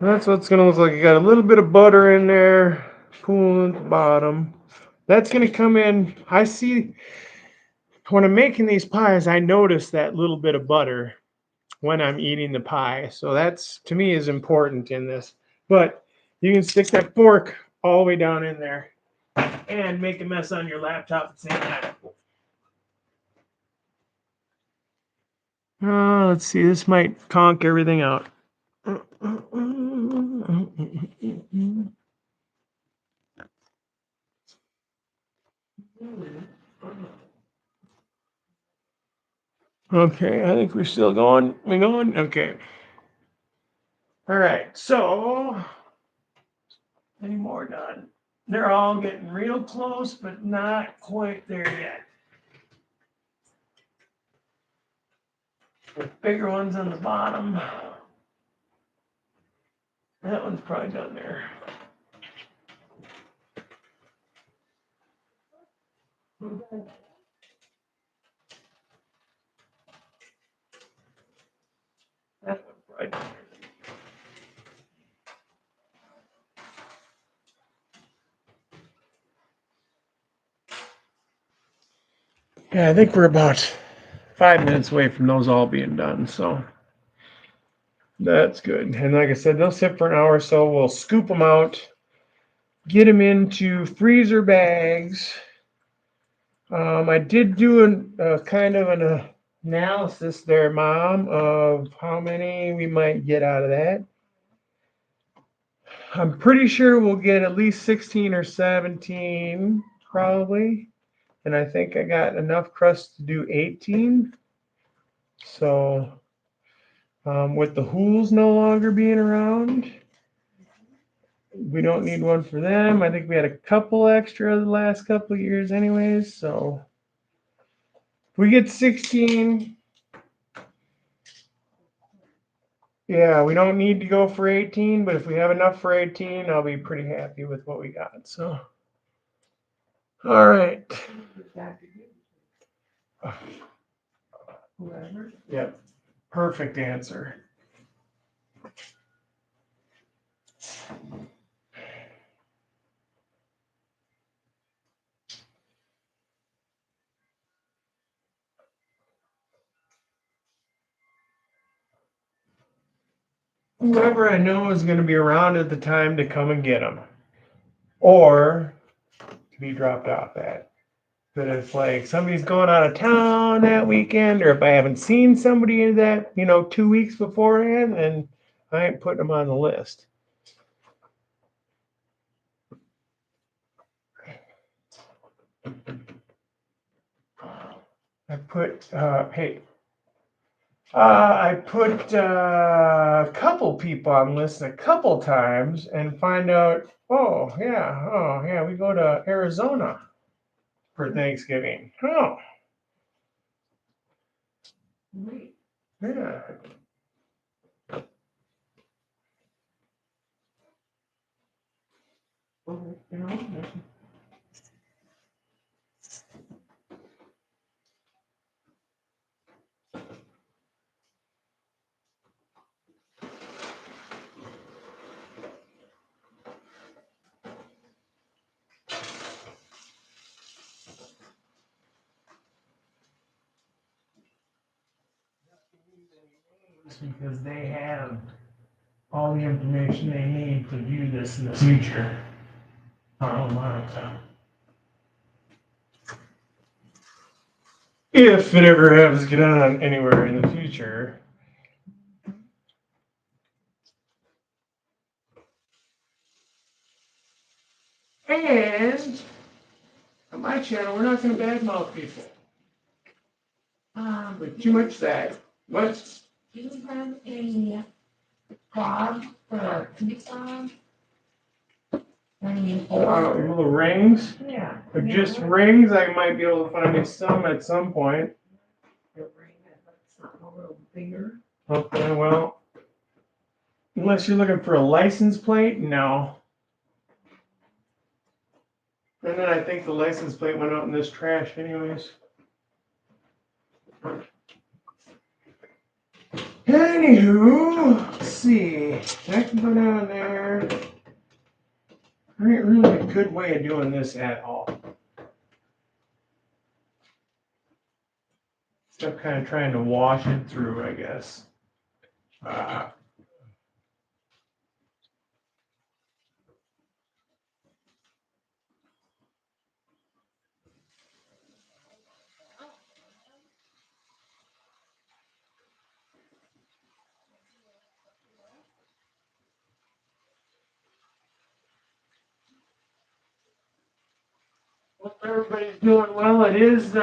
That's what it's going to look like. You got a little bit of butter in there, pooling at the bottom. That's going to come in. I see when I'm making these pies, I notice that little bit of butter when I'm eating the pie. So that's, to me, is important in this. But you can stick that fork all the way down in there and make a mess on your laptop at the same time. Let's see, this might conk everything out. Okay, I think we're still going. We're going? Okay. All right, so any more done? They're all getting real close, but not quite there yet. The bigger ones on the bottom. That one's probably done there. That one's probably done there. Yeah, I think we're about 5 minutes away from those all being done, so that's good. And like I said, they'll sit for an hour or so. We'll scoop them out, get them into freezer bags. I did do a kind of an analysis there, Mom, of how many we might get out of that. I'm pretty sure we'll get at least 16 or 17, probably. And I think I got enough crust to do 18. So, with the Hools no longer being around, we don't need one for them. I think we had a couple extra the last couple of years, anyways. So, if we get 16, yeah, we don't need to go for 18, but if we have enough for 18, I'll be pretty happy with what we got. So, all right. Yep. Perfect answer. Whoever I know is going to be around at the time to come and get them, or to be dropped off at. But if like somebody's going out of town that weekend, or if I haven't seen somebody in that 2 weeks beforehand, then I ain't putting them on the list. I put I put a couple people on lists a couple times and find out, oh yeah, we go to Arizona for Thanksgiving. Oh, yeah. Because they have all the information they need to view this in the future. If it ever happens to get on anywhere in the future. And on my channel, we're not going to badmouth people. But too much sad. What? Do you have a fob for a pizza? Little rings? Yeah. If just rings, I might be able to find me some at some point. A ring that's not a little bigger. Okay, well, unless you're looking for a license plate, no. And then I think the license plate went out in this trash anyways. Anywho, let's see. That can go down there. There ain't really a good way of doing this at all. So I'm kind of trying to wash it through, I guess. Hope everybody's doing well. It is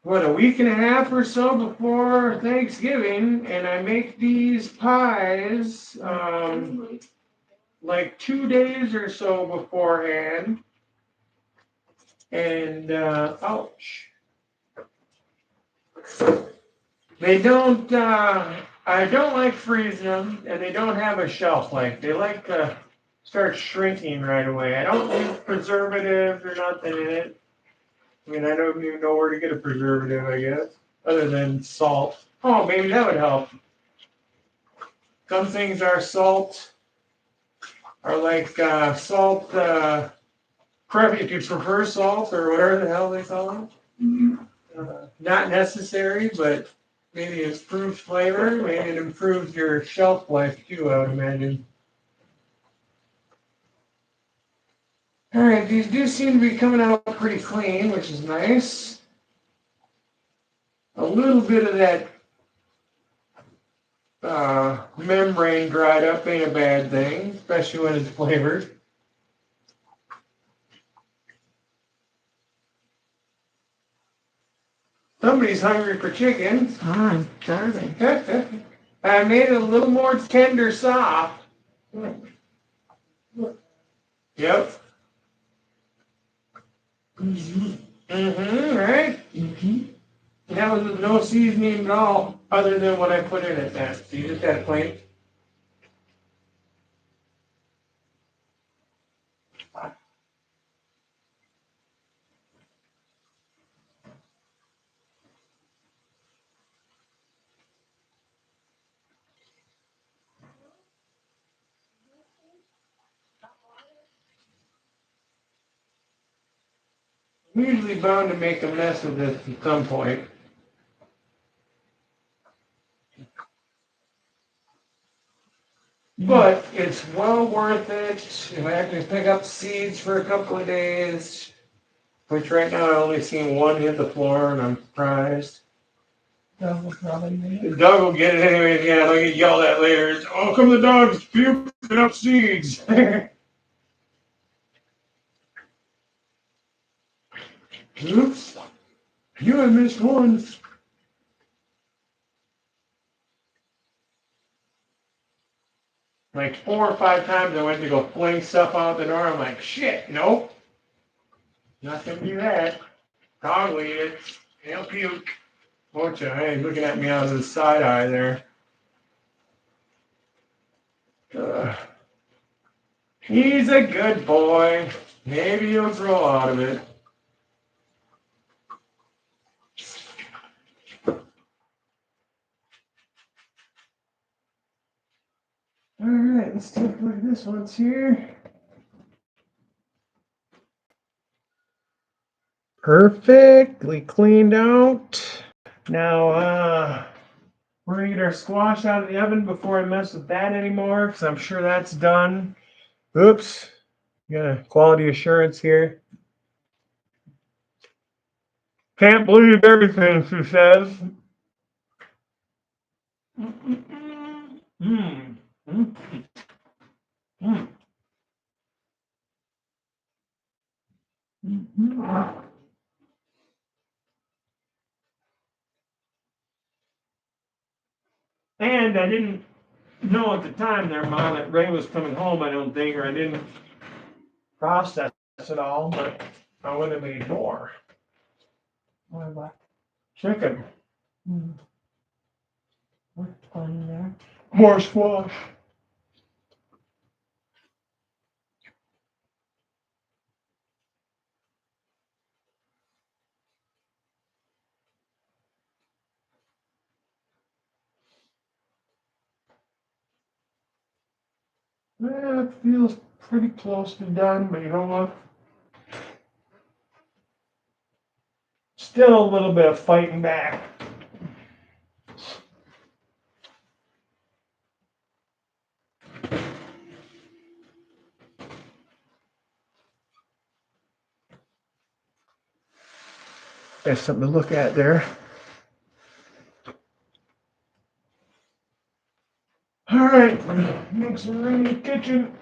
what, a week and a half or so before Thanksgiving, and I make these pies like 2 days or so beforehand. And ouch. They don't I don't like freezing them, and they don't have a shelf life. They like to start shrinking right away. I don't use preservatives or nothing in it. I mean, I don't even know where to get a preservative, I guess, other than salt. Oh, maybe that would help. Some things are salt, are like salt, if you prefer salt or whatever the hell they call it. Not necessary, but maybe it improves flavor. Maybe it improves your shelf life too, I would imagine. All right, these do seem to be coming out pretty clean, which is nice. A little bit of that membrane dried up ain't a bad thing, especially when it's flavored. Somebody's hungry for chicken. I'm starving. I made it a little more tender soft. Yep. Right? That was with no seasoning at all, other than what I put in it then. So you just had plain. I'm usually bound to make a mess of this at some point. But it's well worth it. If I have to pick up seeds for a couple of days, which right now I only seen one hit the floor, and I'm surprised. Doug will probably make it. Doug will get it anyway. Yeah, I'll get yelled at later. It's, oh, come the dogs, puking up seeds. Oops, you have missed one. Like 4 or 5 times I went to go fling stuff out the door. I'm like, shit, nope. Not gonna do that. Dog will eat it. He'll puke. Watch out. Hey, looking at me out of the side eye there. He's a good boy. Maybe he'll grow out of it. All right, let's take a look at this one's here. Perfectly cleaned out. Now, we're gonna get our squash out of the oven before I mess with that anymore, because I'm sure that's done. Oops, got a quality assurance here. Can't believe everything she says. And I didn't know at the time there, Mom, that Ray was coming home, I don't think, or I didn't process it all, but I would have made more. What? Chicken. What's on there? More squash. Well, it feels pretty close to done, but you know what? Still a little bit of fighting back. There's something to look at there. All right, mixing in the kitchen.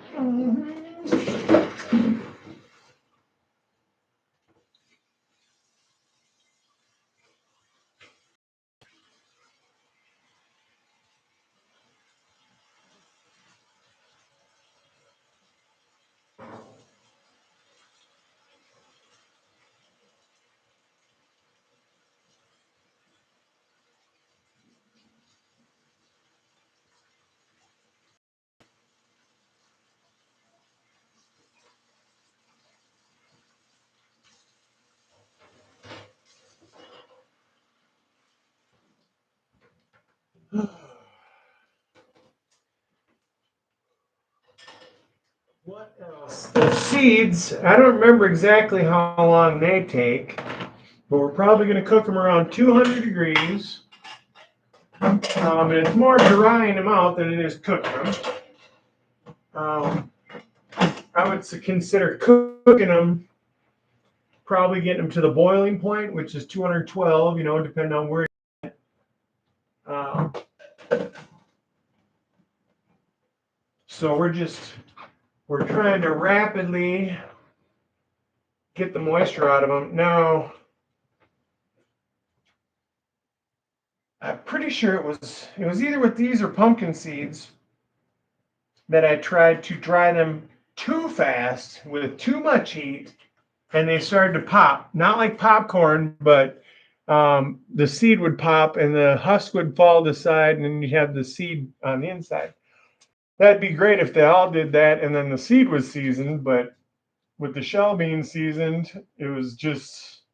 What else? The seeds, I don't remember exactly how long they take, but we're probably going to cook them around 200 degrees. And it's more drying them out than it is cooking them. I would consider cooking them, probably getting them to the boiling point, which is 212, depending on where you're at. So we're trying to rapidly get the moisture out of them. Now, I'm pretty sure it was either with these or pumpkin seeds that I tried to dry them too fast with too much heat, and they started to pop. Not like popcorn, but the seed would pop and the husk would fall to the side, and then you have the seed on the inside. That'd be great if they all did that, and then the seed was seasoned. But with the shell being seasoned, it was just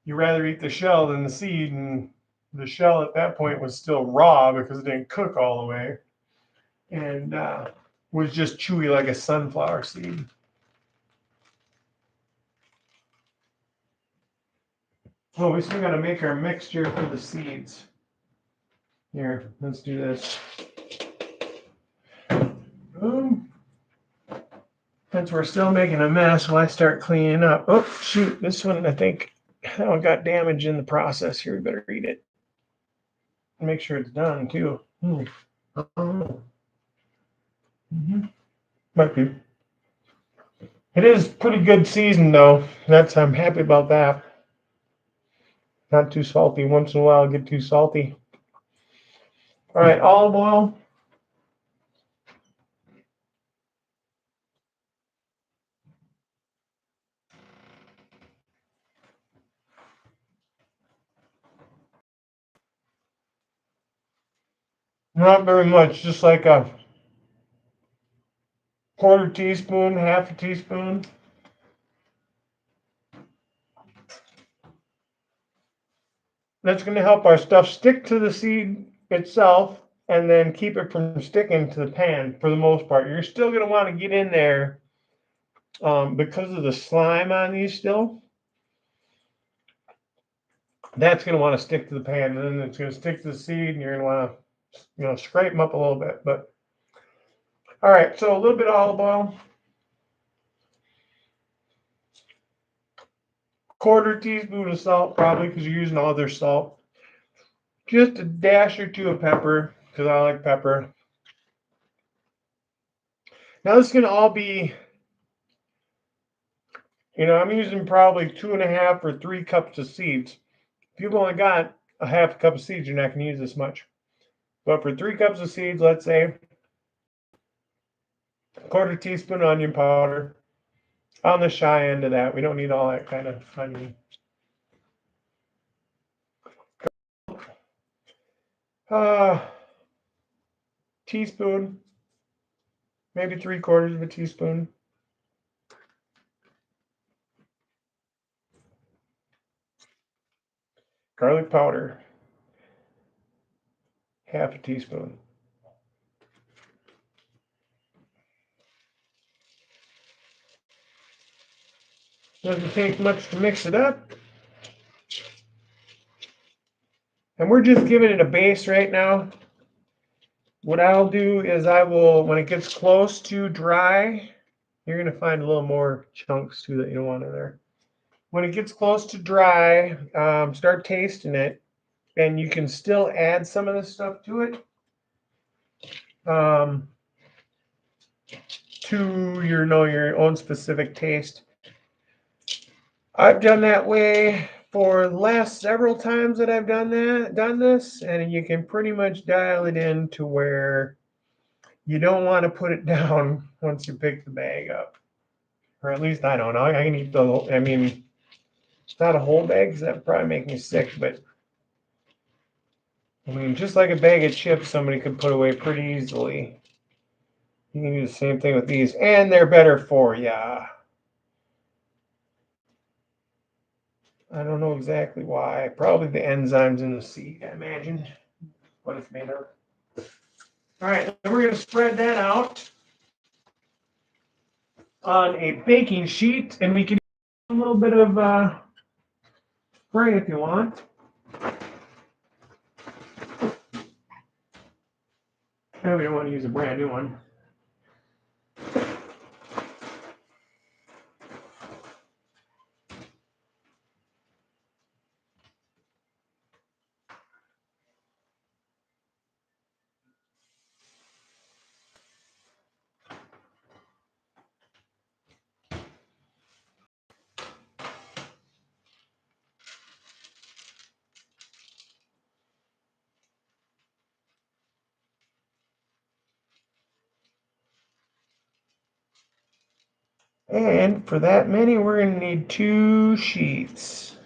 you rather eat the shell than the seed, and the shell at that point was still raw because it didn't cook all the way, and was just chewy like a sunflower seed. Oh, we still got to make our mixture for the seeds. Here, let's do this. Boom. Since we're still making a mess, while I start cleaning up. Oh, shoot, this one, I think, that one got damaged in the process. Here, we better eat it. Make sure it's done, too. Oh. Mm-hmm. Might be. It is pretty good season, though. I'm happy about that. Not too salty. Once in a while, I get too salty. All right, olive oil. Not very much, just like a quarter teaspoon, half a teaspoon. That's going to help our stuff stick to the seed itself and then keep it from sticking to the pan for the most part. You're still going to want to get in there because of the slime on these still. That's going to want to stick to the pan, and then it's going to stick to the seed, and you're going to want to, scrape them up a little bit. But all right, so a little bit of olive oil, quarter teaspoon of salt, probably because you're using all their salt. Just a dash or two of pepper because I like pepper. Now this is going to all be, I'm using probably 2.5 or 3 cups of seeds. If you've only got a half a cup of seeds, you're not going to use this much. But for 3 cups of seeds, let's say, a quarter teaspoon onion powder. On the shy end of that, we don't need all that kind of onion. Teaspoon, maybe 3/4 of a teaspoon. Garlic powder, half a teaspoon. Doesn't take much to mix it up. And we're just giving it a base right now. What I'll do is when it gets close to dry, you're going to find a little more chunks too that you don't want in there. When it gets close to dry, start tasting it, and you can still add some of this stuff to it to your own specific taste. I've done that way for the last several times that I've done this, and you can pretty much dial it in to where you don't want to put it down once you pick the bag up. Or at least I don't know. I can eat it's not a whole bag because that would probably make me sick, but just like a bag of chips, somebody could put away pretty easily. You can do the same thing with these, and they're better for you. I don't know exactly why. Probably the enzymes in the seed, I imagine, what it's made of. All right, then we're going to spread that out. on a baking sheet, and we can do a little bit of spray if you want. No, we don't want to use a brand new one. And for that many, we're going to need 2 sheets.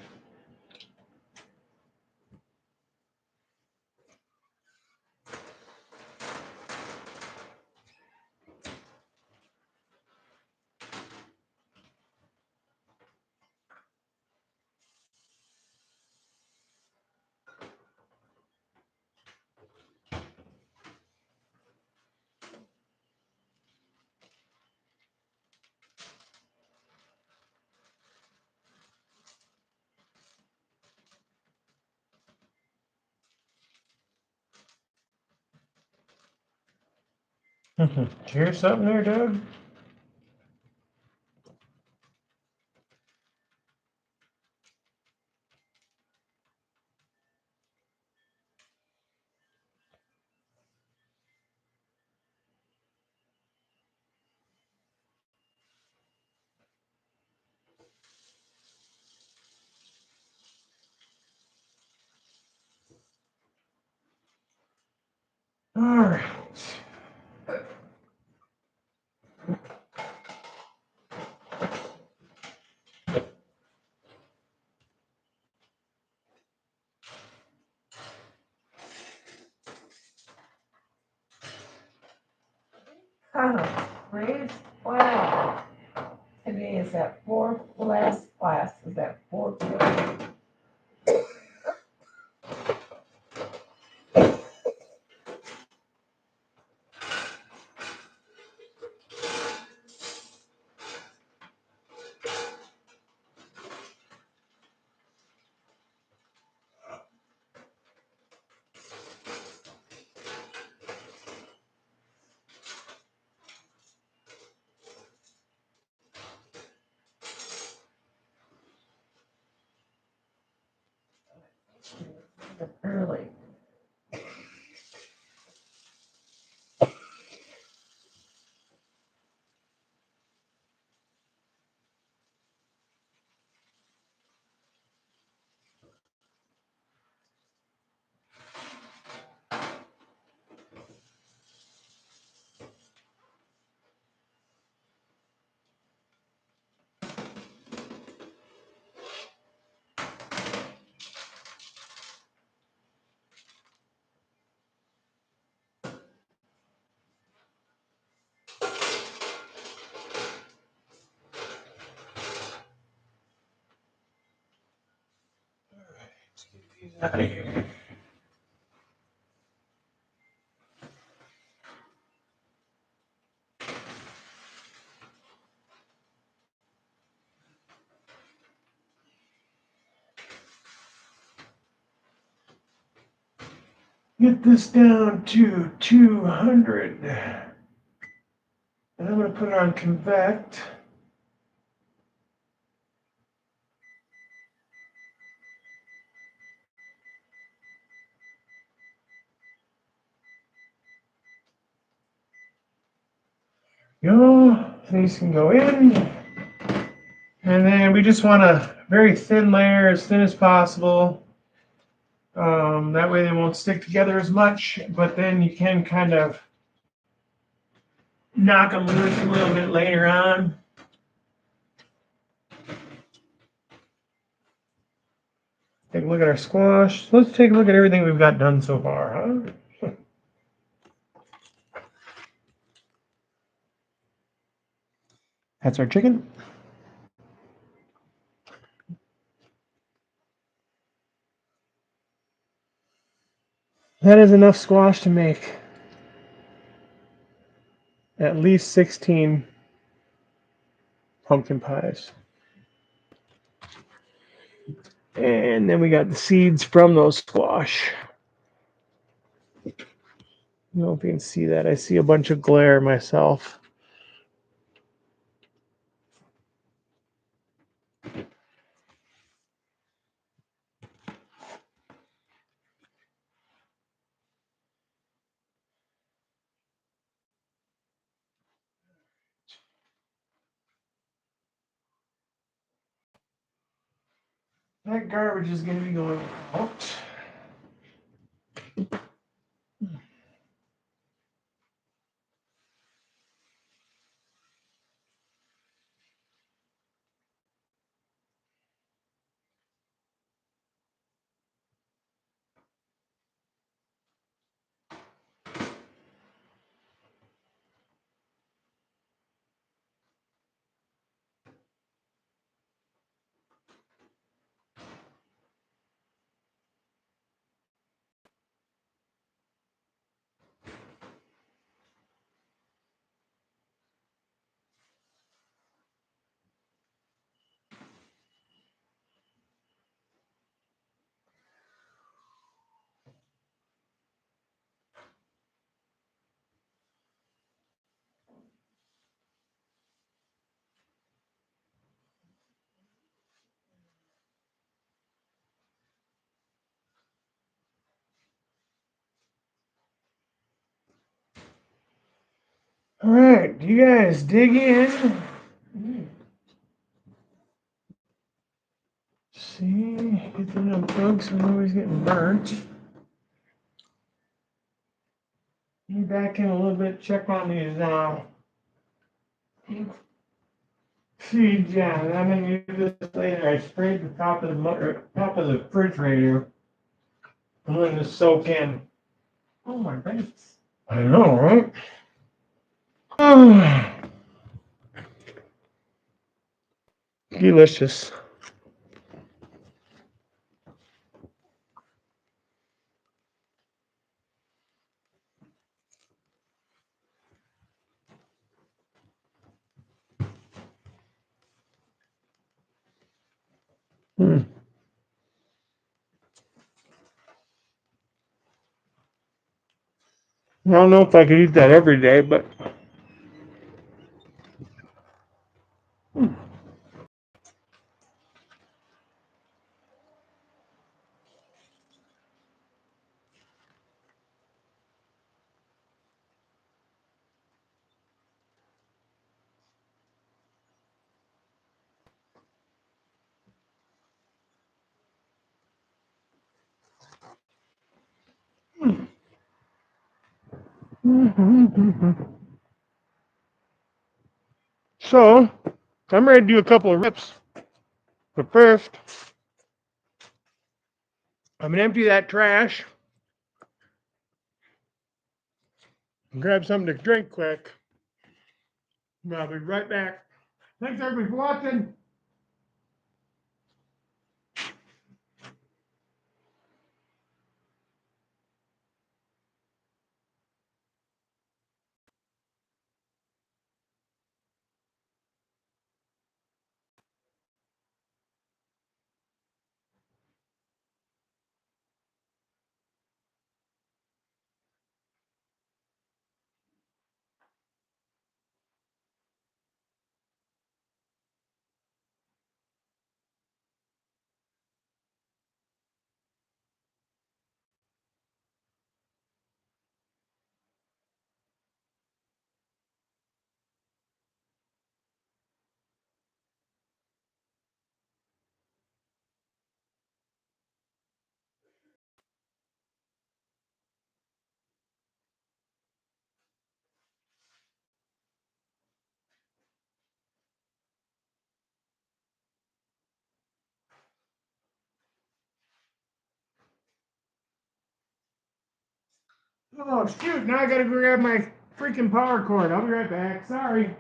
Hear something there, Doug? All right. Kind of crazy. Wow. Today is that fourth last class, is that fourth? Early. Let's get these out of here. Get this down to 200. And I'm going to put it on convect. Go. These can go in. And then we just want a very thin layer, as thin as possible. That way they won't stick together as much, but then you can kind of knock them loose a little bit later on. Take a look at our squash. Let's take a look at everything we've got done so far, huh? That's our chicken. That is enough squash to make at least 16 pumpkin pies. And then we got the seeds from those squash. I don't know if you can see that. I see a bunch of glare myself. That garbage is going to be going out. All right, do you guys dig in? See, get the notebooks. I'm always getting burnt. Be back in a little bit. Check on these seeds. Yeah, and I'm gonna use this later. I sprayed the top of top of the refrigerator. I'm letting this soak in. Oh my goodness. I know, right? Oh, delicious. Hmm. I don't know if I could eat that every day, but so I'm ready to do a couple of rips. But first, I'm gonna empty that trash and grab something to drink quick. I'll be right back. Thanks everybody for watching. Oh shoot, now I gotta go grab my freaking power cord. I'll be right back. Sorry.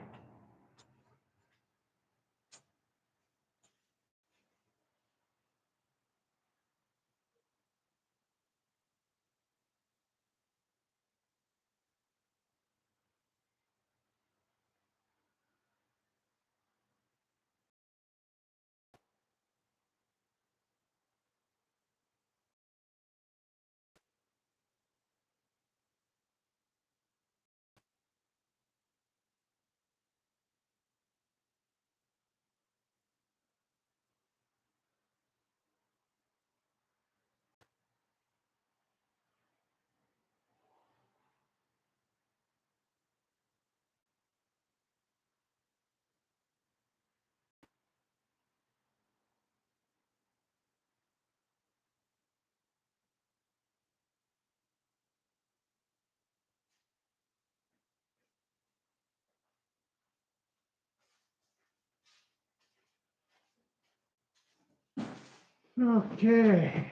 Okay.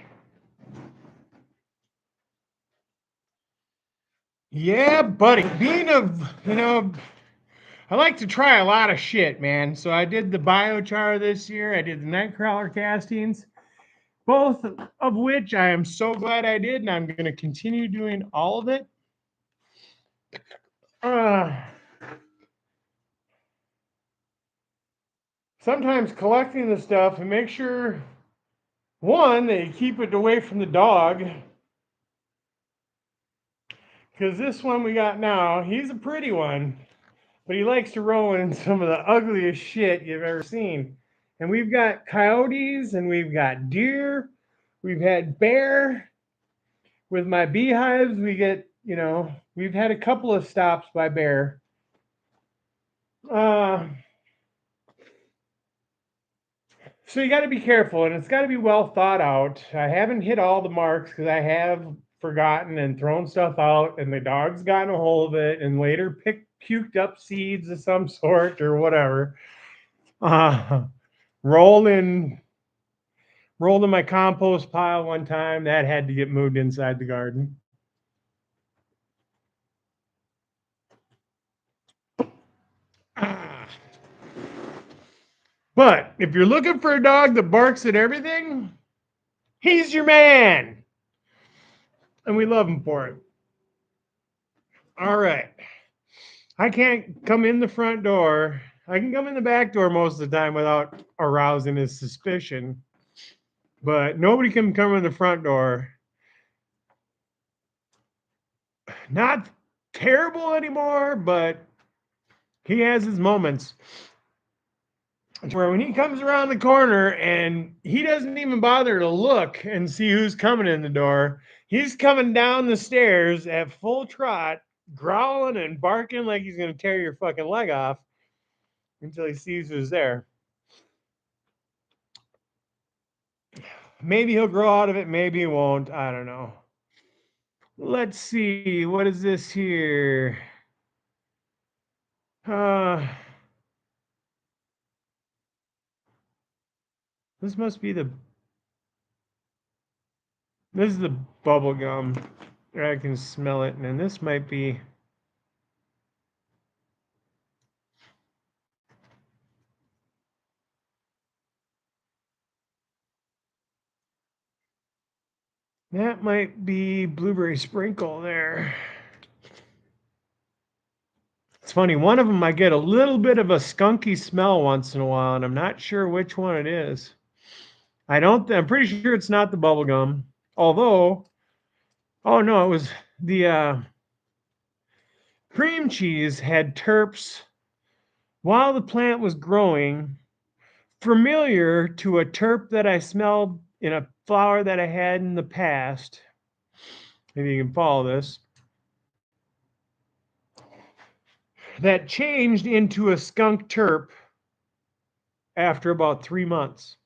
Yeah, buddy. I like to try a lot of shit, man. So I did the biochar this year. I did the nightcrawler castings, both of which I am so glad I did, and I'm going to continue doing all of it. Sometimes collecting the stuff and make sure, one, that you keep it away from the dog. Because this one we got now, he's a pretty one, but he likes to roll in some of the ugliest shit you've ever seen. And we've got coyotes and we've got deer. We've had bear. With my beehives, we've had a couple of stops by bear. So you got to be careful, and it's got to be well thought out. I haven't hit all the marks because I have forgotten and thrown stuff out, and the dog's gotten a hold of it, and later puked up seeds of some sort or whatever. Rolled in my compost pile one time. That had to get moved inside the garden. But if you're looking for a dog that barks at everything, he's your man. And we love him for it. All right. I can't come in the front door. I can come in the back door most of the time without arousing his suspicion. But nobody can come in the front door. Not terrible anymore, but he has his moments. Where when he comes around the corner and he doesn't even bother to look and see who's coming in the door, he's coming down the stairs at full trot, growling and barking like he's going to tear your fucking leg off until he sees who's there. Maybe he'll grow out of it, maybe he won't. I don't know. Let's see. What is this here? This must be this is the bubble gum. I can smell it, and then this might be. That might be blueberry sprinkle there. It's funny, one of them I get a little bit of a skunky smell once in a while, and I'm not sure which one it is. I'm pretty sure it's not the bubble gum. Although, oh no, it was the cream cheese had terps while the plant was growing, familiar to a terp that I smelled in a flower that I had in the past. Maybe you can follow this. That changed into a skunk terp after about 3 months.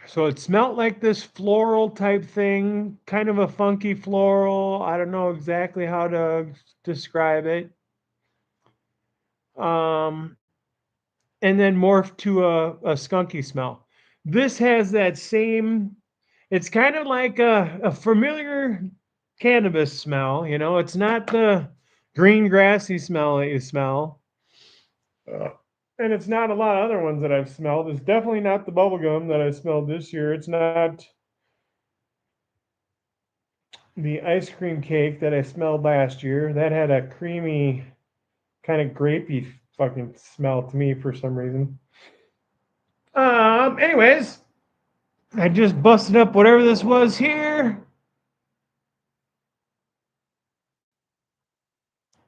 So it smelled like this floral type thing, kind of a funky floral. I don't know exactly how to describe it. And then morphed to a skunky smell. This has that same, it's kind of like a familiar cannabis smell. It's not the green grassy smell that you smell. And it's not a lot of other ones that I've smelled. It's definitely not the bubblegum that I smelled this year. It's not the ice cream cake that I smelled last year. That had a creamy, kind of grapey fucking smell to me for some reason. Anyways, I just busted up whatever this was here.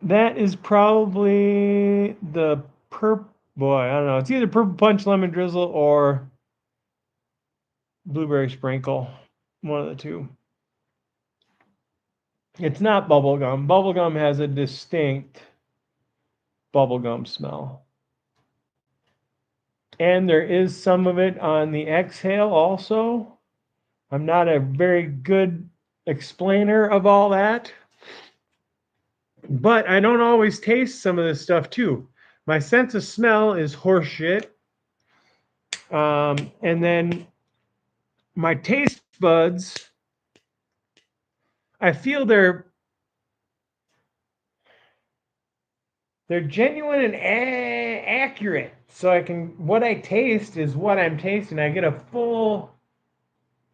That is probably the boy, I don't know. It's either purple punch lemon drizzle or blueberry sprinkle. One of the two. It's not bubblegum. Bubblegum has a distinct bubblegum smell. And there is some of it on the exhale also. I'm not a very good explainer of all that. But I don't always taste some of this stuff too. My sense of smell is horseshit. And then my taste buds, I feel they're genuine and accurate. So what I taste is what I'm tasting. I get a full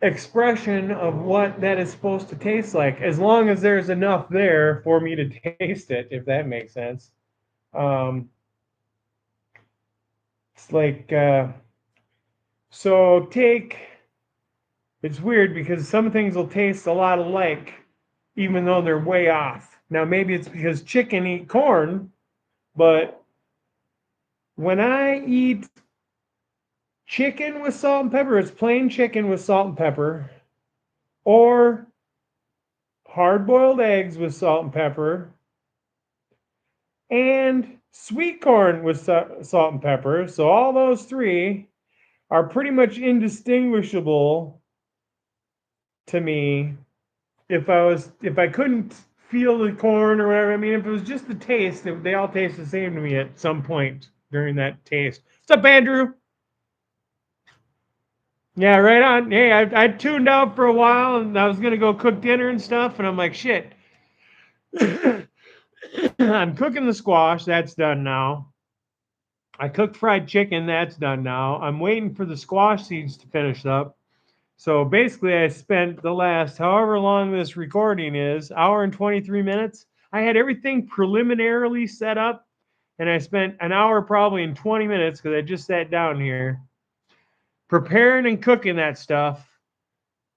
expression of what that is supposed to taste like, as long as there's enough there for me to taste it, if that makes sense. It's like, so it's weird because some things will taste a lot alike, even though they're way off. Now, maybe it's because chicken eat corn, but when I eat chicken with salt and pepper, it's plain chicken with salt and pepper, or hard-boiled eggs with salt and pepper, and sweet corn with salt and pepper. So all those three are pretty much indistinguishable to me. If I couldn't feel the corn or whatever, I mean, if it was just the taste, they all taste the same to me at some point during that taste. What's up, Andrew? Yeah, right on. Hey, I tuned out for a while and I was gonna go cook dinner and stuff, and I'm like, shit. I'm cooking the squash. That's done now. I cooked fried chicken. That's done now. I'm waiting for the squash seeds to finish up. So basically, I spent the last however long this recording is, hour and 23 minutes. I had everything preliminarily set up, and I spent an hour probably in 20 minutes because I just sat down here preparing and cooking that stuff.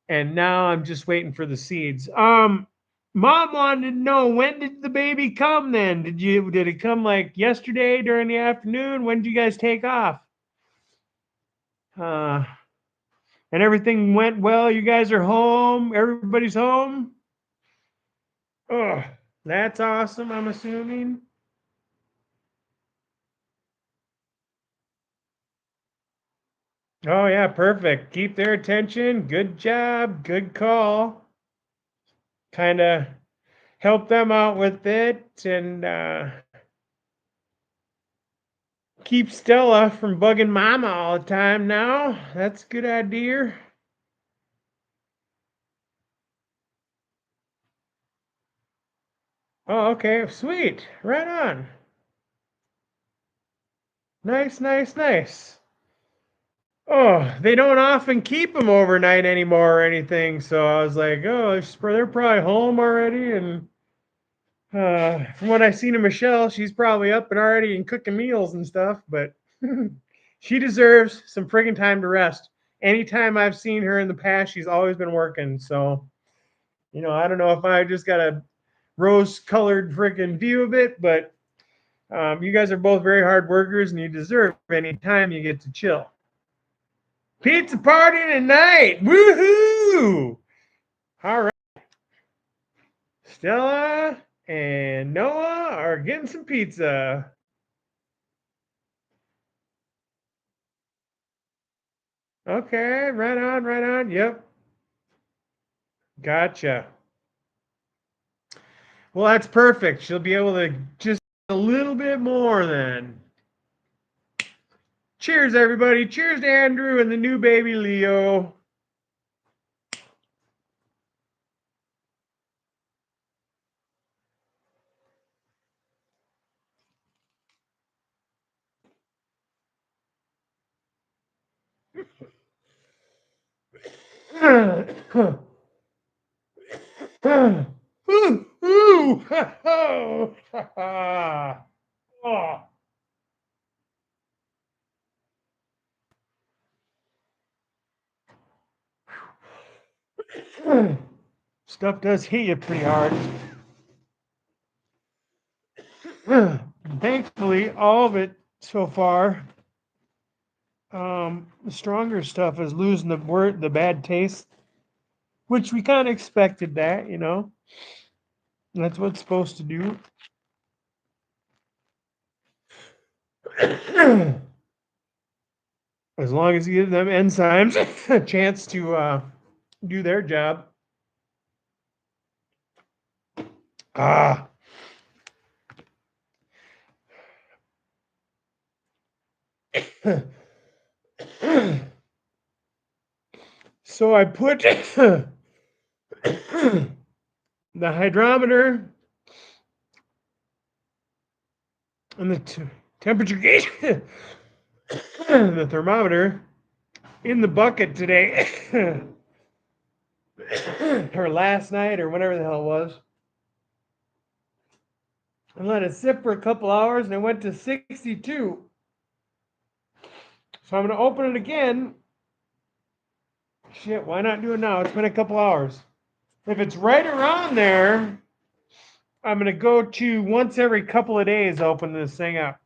And now I'm just waiting for the seeds. Mom wanted to know, when did the baby come then? Did it come like yesterday during the afternoon? When did you guys take off? And everything went well. You guys are home. Everybody's home. Oh, that's awesome, I'm assuming. Oh, yeah, perfect. Keep their attention. Good job. Good call. Kind of help them out with it and keep Stella from bugging Mama all the time now. That's a good idea. Oh, okay. Sweet. Right on. Nice, nice, nice. Oh, they don't often keep them overnight anymore or anything. So I was like, oh, they're probably home already. And from what I've seen of Michelle, she's probably up and already and cooking meals and stuff. But she deserves some friggin' time to rest. Anytime I've seen her in the past, she's always been working. So, I don't know if I just got a rose-colored friggin' view of it, but you guys are both very hard workers, and you deserve any time you get to chill. Pizza party tonight! Woohoo! All right. Stella and Noah are getting some pizza. Okay, right on, right on. Yep. Gotcha. Well, that's perfect. She'll be able to just a little bit more then. Cheers, everybody. Cheers to Andrew and the new baby Leo. Oh. Stuff does hit you pretty hard. Thankfully, all of it so far. The stronger stuff is losing the bad taste, which we kind of expected that. That's what it's supposed to do. As long as you give them enzymes a chance to do their job. Ah. So I put the hydrometer and the temperature gauge, the thermometer in the bucket today, or last night, or whatever the hell it was, and let it sit for a couple hours, and it went to 62. So I'm going to open it again. Shit, why not do it now? It's been a couple hours. If it's right around there, I'm going to go to once every couple of days open this thing up.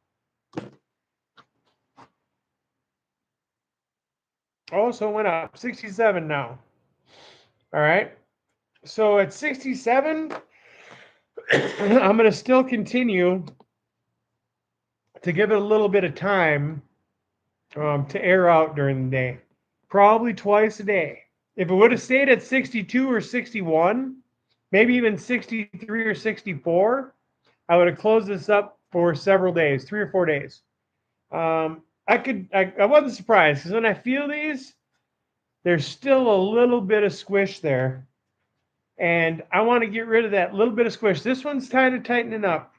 Also went up 67 now. All right. So at 67, I'm going to still continue to give it a little bit of time to air out during the day. Probably twice a day. If it would have stayed at 62 or 61, maybe even 63 or 64, I would have closed this up for several days, 3 or 4 days. I wasn't surprised because when I feel these, there's still a little bit of squish there. And I want to get rid of that little bit of squish. This one's kind of tightening up.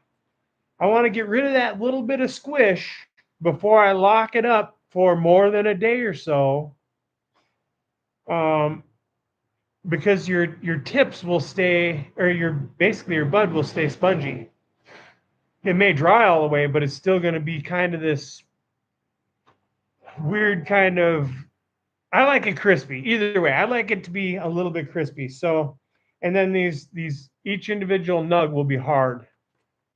I want to get rid of that little bit of squish before I lock it up for more than a day or so. Because your tips will stay, or your bud will stay spongy. It may dry all the way, but it's still going to be kind of this weird kind of, I like it crispy. Either way, I like it to be a little bit crispy. So, and then these each individual nug will be hard.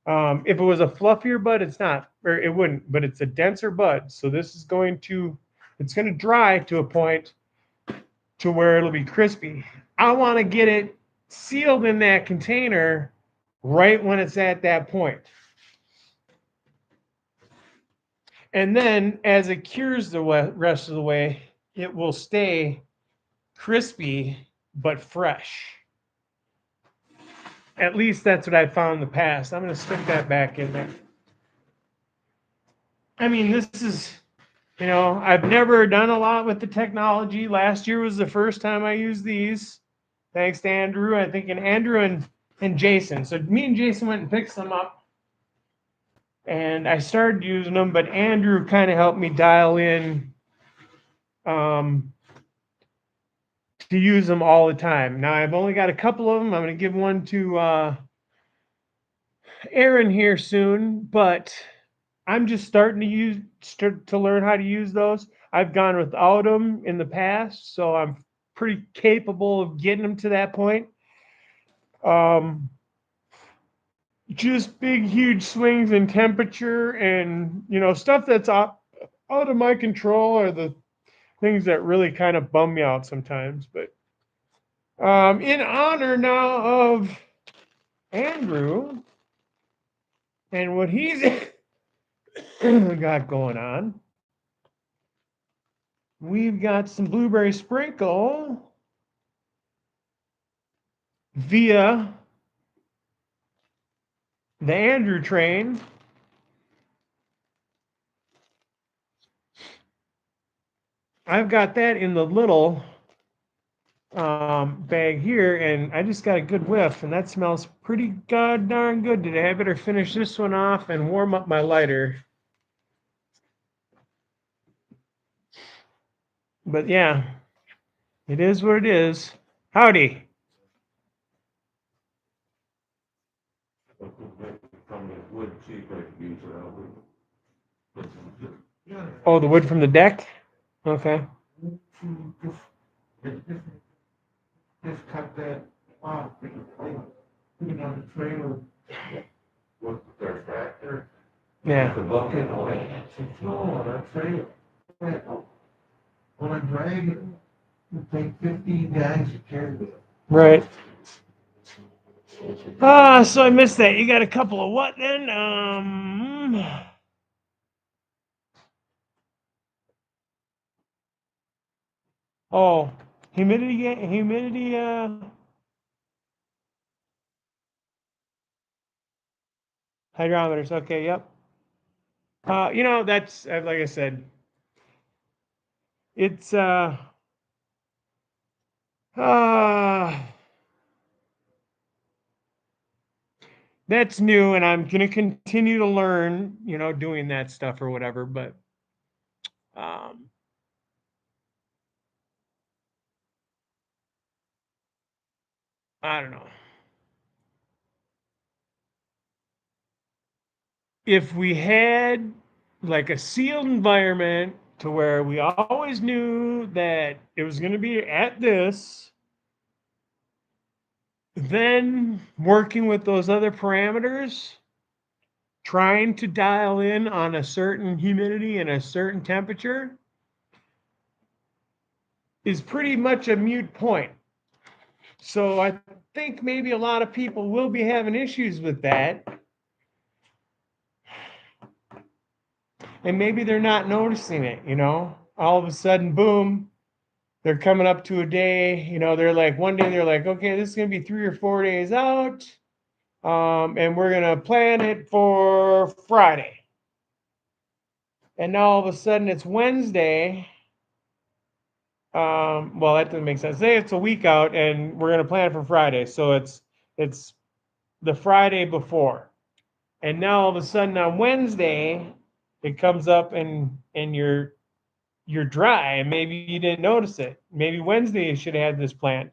If it was a fluffier bud, it's not, or it wouldn't, but it's a denser bud. So this is it's going to dry to a point to where it'll be crispy. I want to get it sealed in that container right when it's at that point. And then as it cures the rest of the way, it will stay crispy but fresh. At least that's what I've found in the past. I'm going to stick that back in there. I mean, this is, I've never done a lot with the technology. Last year was the first time I used these. Thanks to Andrew. I think Andrew and Jason. So me and Jason went and picked some up. And I started using them, but Andrew kind of helped me dial in to use them all the time. Now I've only got a couple of them. I'm going to give one to Aaron here soon, but I'm just starting to learn how to use those. I've gone without them in the past, so I'm pretty capable of getting them to that point. Just big, huge swings in temperature and, stuff that's out of my control are the things that really kind of bum me out sometimes. But in honor now of Andrew and what he's got going on, we've got some blueberry sprinkle via the Andrew train. I've got that in the little bag here, and I just got a good whiff, and that smells pretty god darn good today. I better finish this one off and warm up my lighter. But yeah, it is what it is. Howdy. Oh, the wood from the deck? Okay. Just cut that off. Put it on the trailer. With their tractor. Yeah. The bucket on it. It's slow on that trailer. When I drag it, it takes 15 guys to carry it. Right. So I missed that. You got a couple of what then? Oh, humidity, hydrometers. Okay, yep. That's like I said, it's That's new, and I'm going to continue to learn, doing that stuff or whatever. But um, I don't know. If we had like a sealed environment to where we always knew that it was going to be at this, then working with those other parameters, trying to dial in on a certain humidity and a certain temperature is pretty much a moot point. So I think maybe a lot of people will be having issues with that. And maybe they're not noticing it, all of a sudden, boom, they're coming up to a day, they're like, one day they're like, okay, this is going to be 3 or 4 days out. And we're going to plan it for Friday. And now all of a sudden it's Wednesday. Well, that doesn't make sense. Say it's a week out and we're going to plan it for Friday. So it's the Friday before. And now all of a sudden on Wednesday, it comes up and you're dry and maybe you didn't notice it. Maybe Wednesday you should have had this planned.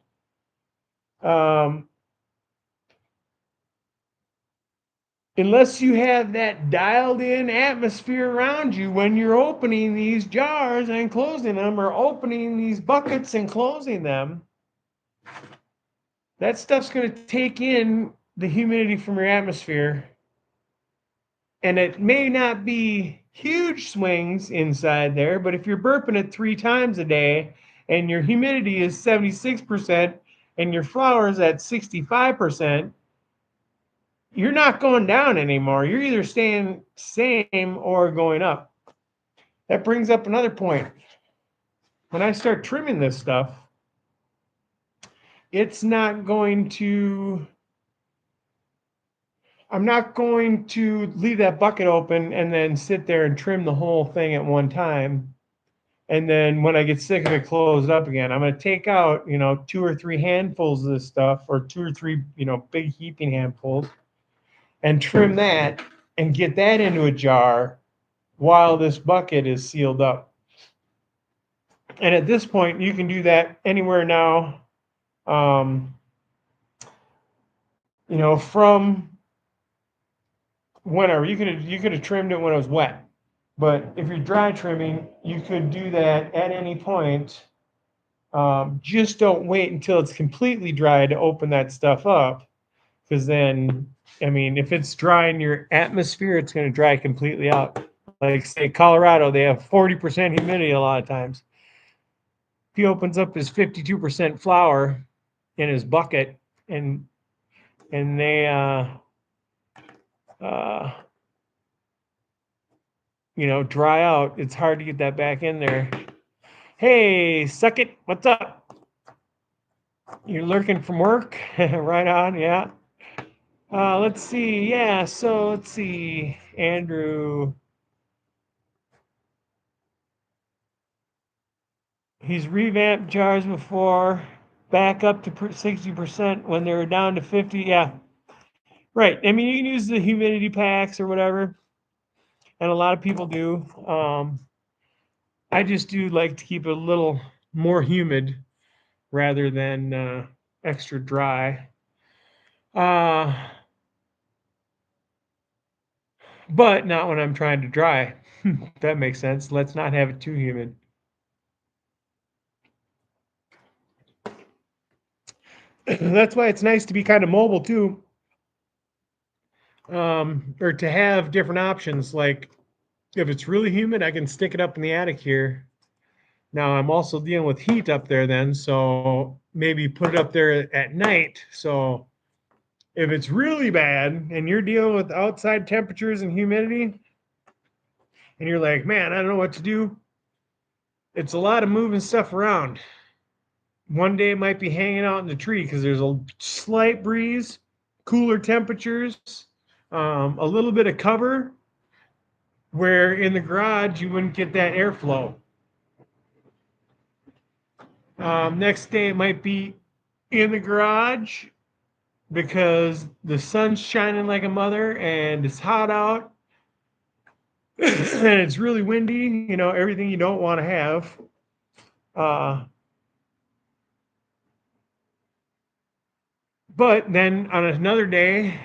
Unless you have that dialed in atmosphere around you when you're opening these jars and closing them, or opening these buckets and closing them, that stuff's going to take in the humidity from your atmosphere. And it may not be huge swings inside there, but if you're burping it 3 times a day and your humidity is 76% and your flour is at 65%, you're not going down anymore. You're either staying same or going up. That brings up another point. When I start trimming this stuff, I'm not going to leave that bucket open and then sit there and trim the whole thing at one time. And then when I get sick of it, close it up again. I'm going to take out, 2 or 3 handfuls of this stuff, or 2 or 3, big heaping handfuls, and trim that and get that into a jar while this bucket is sealed up. And at this point, you can do that anywhere now. From whenever you could have trimmed it when it was wet, but if you're dry trimming, you could do that at any point. Just don't wait until it's completely dry to open that stuff up, because then, if it's dry in your atmosphere, it's going to dry completely out. Like say Colorado, they have 40% humidity a lot of times. If he opens up his 52% flour in his bucket and they dry out, it's hard to get that back in there. Hey, suck it, what's up? You're lurking from work? Right on, yeah. Let's see, yeah, so let's see, Andrew. He's revamped jars before, back up to 60% when they were down to 50. Yeah, right. You can use the humidity packs or whatever, and a lot of people do. I just do like to keep it a little more humid rather than extra dry. But not when I'm trying to dry. If that makes sense. Let's not have it too humid. That's why it's nice to be kind of mobile too. Or to have different options. Like if it's really humid, I can stick it up in the attic here. Now I'm also dealing with heat up there then, so maybe put it up there at night. So if it's really bad and you're dealing with outside temperatures and humidity, and you're like, man, I don't know what to do, it's a lot of moving stuff around. One day it might be hanging out in the tree because there's a slight breeze, cooler temperatures, a little bit of cover, where in the garage you wouldn't get that airflow. Next day it might be in the garage because the sun's shining like a mother and it's hot out and it's really windy, you know, everything you don't want to have. But then on another day,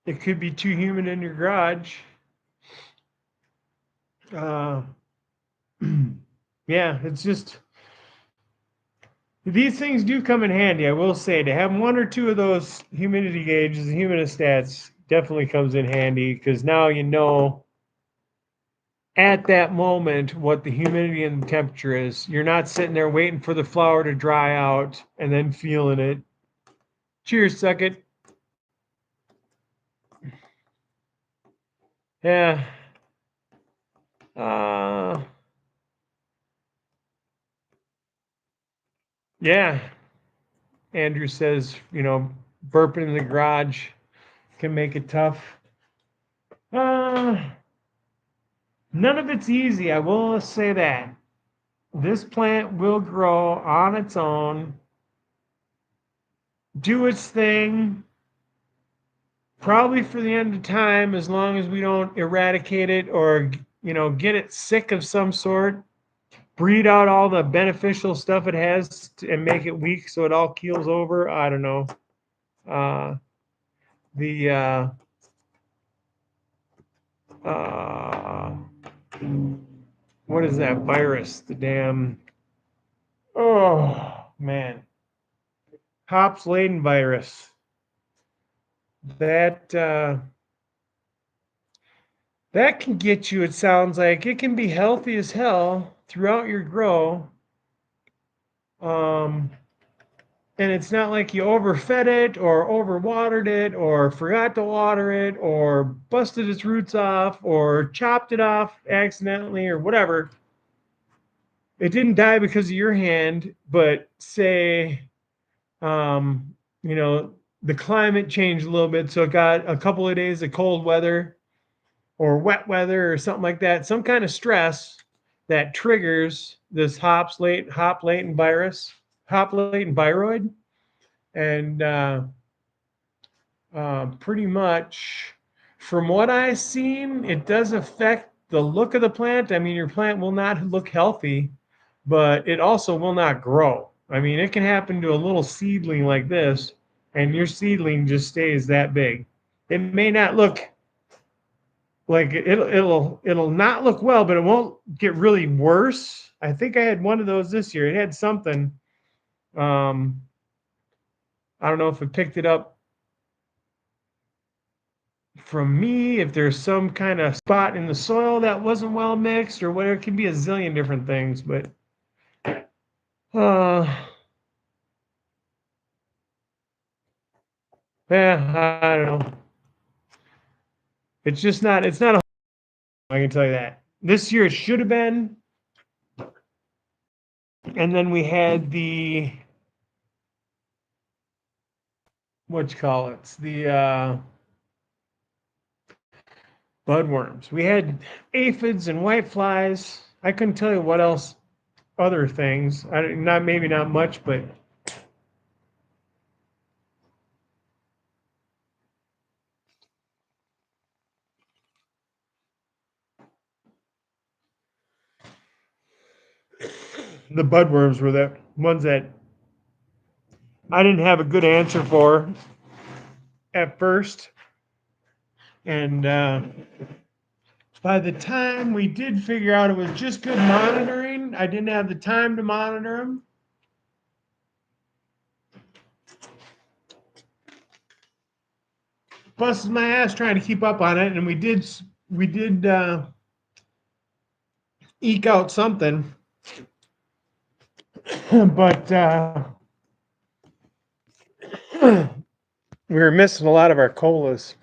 it could be too humid in your garage. Yeah, it's just these things do come in handy. I will say to have one or two of those humidity gauges, the humidistats definitely comes in handy because now you know at that moment what the humidity and the temperature is. You're not sitting there waiting for the flower to dry out and then feeling it. Cheers, suck it. Yeah. Yeah. Andrew says, you know, burping in the garage can make it tough. None of it's easy. I will say that. This plant will grow on its own, do its thing, probably for the end of time, as long as we don't eradicate it or, you know, get it sick of some sort, breed out all the beneficial stuff it has and make it weak so it all keels over. I don't know. The what is that virus? The damn, oh man, hops laden virus. That that can get you. It sounds like it can be healthy as hell throughout your grow. Um, and it's not like you overfed it or overwatered it or forgot to water it or busted its roots off or chopped it off accidentally or whatever. It didn't die because of your hand, but say, you know, the climate changed a little bit, so it got a couple of days of cold weather or wet weather or something like that, some kind of stress that triggers this hop latent virus, hop latent viroid, and pretty much, from what I've seen, it does affect the look of the plant. I mean, your plant will not look healthy, but it also will not grow. I mean, it can happen to a little seedling like this, and your seedling just stays that big. It may not look like it'll not look well, but it won't get really worse. I think I had one of those this year. It had something. Um, I don't know if it picked it up from me, if there's some kind of spot in the soil that wasn't well mixed or whatever. It can be a zillion different things, but yeah, I don't know. It's just not. It's not a. I can tell you that. This year it should have been, and then we had the what you call it, the budworms. We had aphids and whiteflies. I couldn't tell you what else, other things. Not maybe not much, but the budworms were the ones that I didn't have a good answer for at first. And by the time we did figure out it was just good monitoring, I didn't have the time to monitor them. Busted my ass trying to keep up on it, and we did eke out something, but we were missing a lot of our colas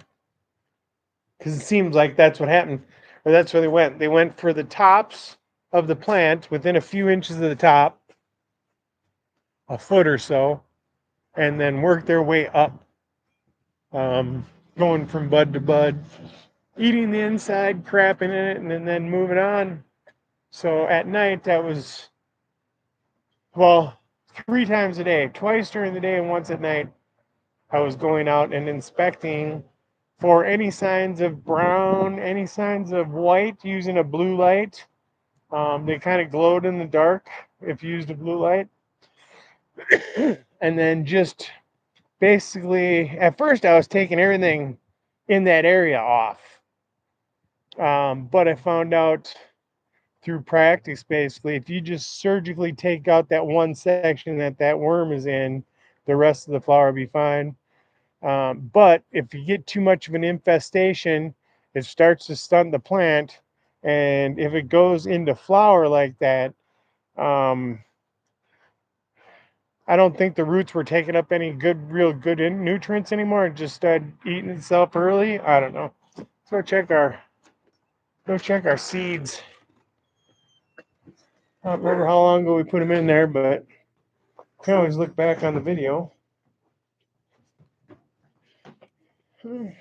because it seems like that's what happened, or that's where they went. They went for the tops of the plant within a few inches of the top, a foot or so, and then worked their way up, going from bud to bud, eating the inside, crapping in it, and then moving on. So at night, that was well, 3 times a day, twice during the day and once at night, I was going out and inspecting for any signs of brown, any signs of white using a blue light. They kind of glowed in the dark if you used a blue light. And then just basically, at first, I was taking everything in that area off. But I found out through practice, basically, if you just surgically take out that one section that worm is in, the rest of the flower will be fine. But if you get too much of an infestation, it starts to stunt the plant. And if it goes into flower like that, um, I don't think the roots were taking up any real good nutrients anymore. It just started eating itself early. I don't know. Let's go check our seeds. I don't remember how long ago we put them in there, but I can always look back on the video. The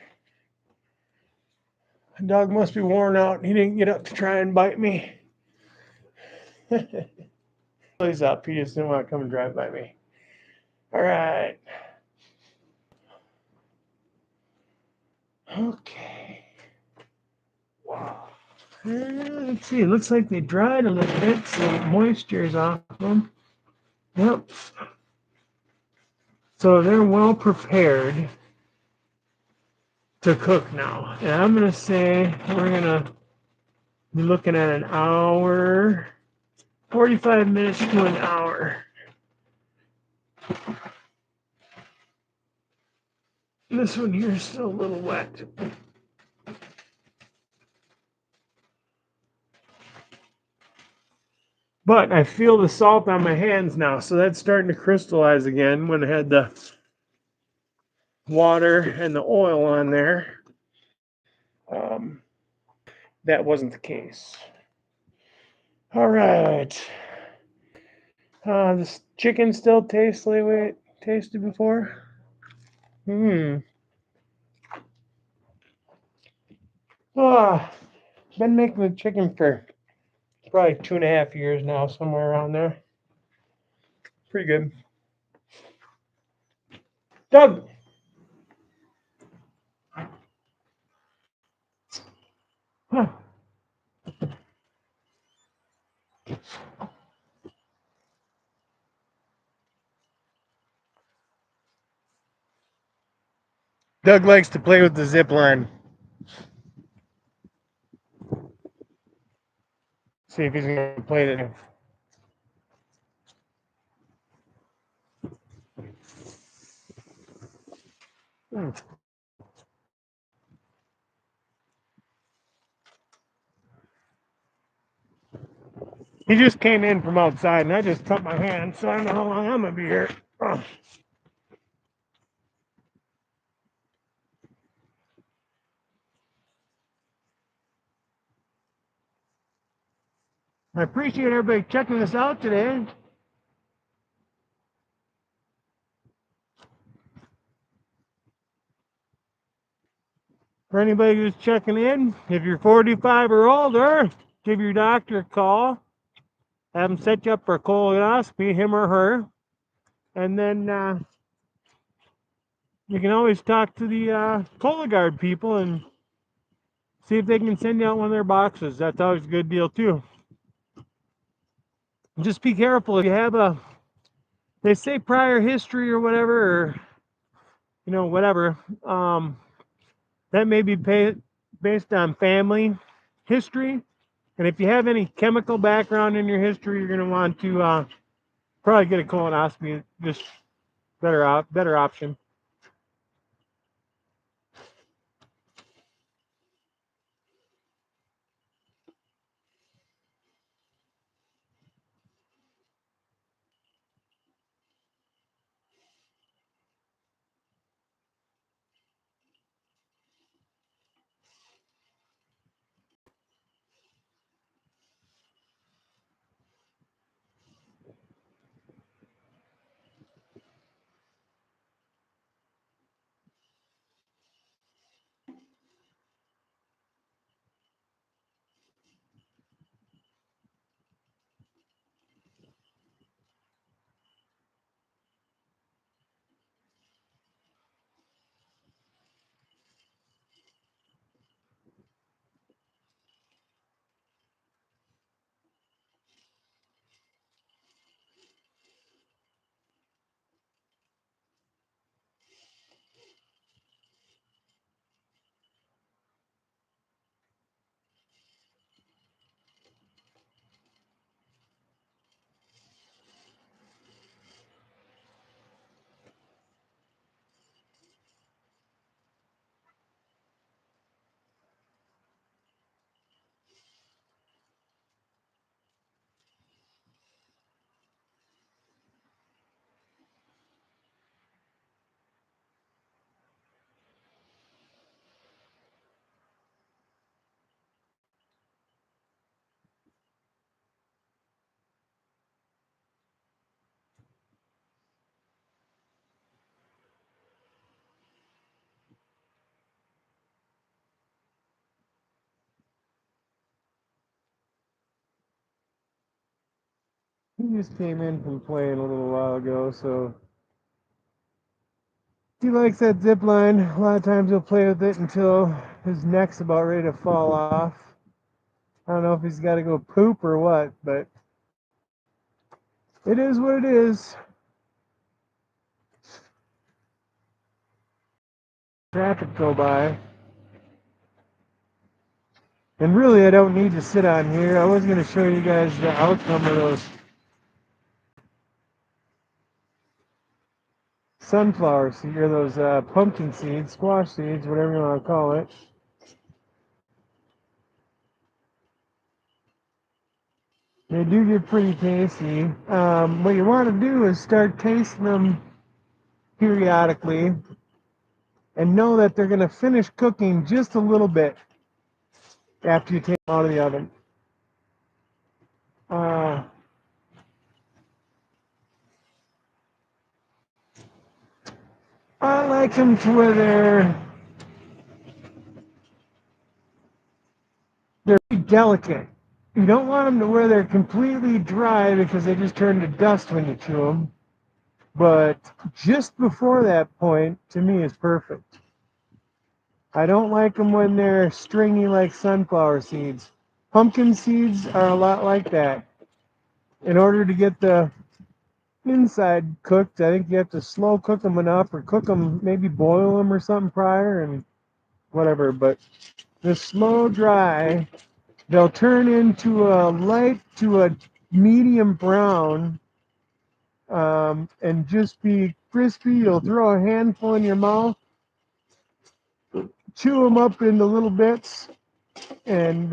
dog must be worn out. He didn't get up to try and bite me. He's up. He just didn't want to come and drive by me. All right. Okay. Wow. Let's see. It looks like they dried a little bit, so moisture is off them. Yep. So they're well prepared to cook now. And I'm going to say we're going to be looking at an hour, 45 minutes to an hour. This one here is still a little wet. But I feel the salt on my hands now, so that's starting to crystallize again. When I had the water and the oil on there, that wasn't the case. All right. This chicken still tastes the way it tasted before. Been making the chicken for probably 2.5 years now, somewhere around there. Pretty good. Doug! Huh. Doug likes to play with the zip line. See if he's going to play it. He just came in from outside, and I just cut my hand, so I don't know how long I'm going to be here. Oh. I appreciate everybody checking this out today. For anybody who's checking in, if you're 45 or older, give your doctor a call. Have them set you up for a colonoscopy, him or her. And then you can always talk to the Cologuard people and see if they can send you out one of their boxes. That's always a good deal, too. Just be careful if you have they say prior history or whatever, or, whatever. That may be based on family history. And if you have any chemical background in your history, you're going to want to probably get a colonoscopy. Just better option. He just came in from playing a little while ago, so he likes that zip line. A lot of times he'll play with it until his neck's about ready to fall off. I don't know if he's got to go poop or what, but it is what it is. Traffic go by. And really, I don't need to sit on here. I was going to show you guys the outcome of those sunflower seeds, or those pumpkin seeds, squash seeds, whatever you want to call it. They do get pretty tasty. What you want to do is start tasting them periodically and know that they're going to finish cooking just a little bit after you take them out of the oven. I like them to where they're delicate. You don't want them to where they're completely dry because they just turn to dust when you chew them. But just before that point, to me, is perfect. I don't like them when they're stringy like sunflower seeds. Pumpkin seeds are a lot like that. In order to get the inside cooked, I think you have to slow cook them enough, or cook them, maybe boil them or something prior, and whatever. But the slow dry, they'll turn into a light to a medium brown, and just be crispy. You'll throw a handful in your mouth, chew them up into little bits, and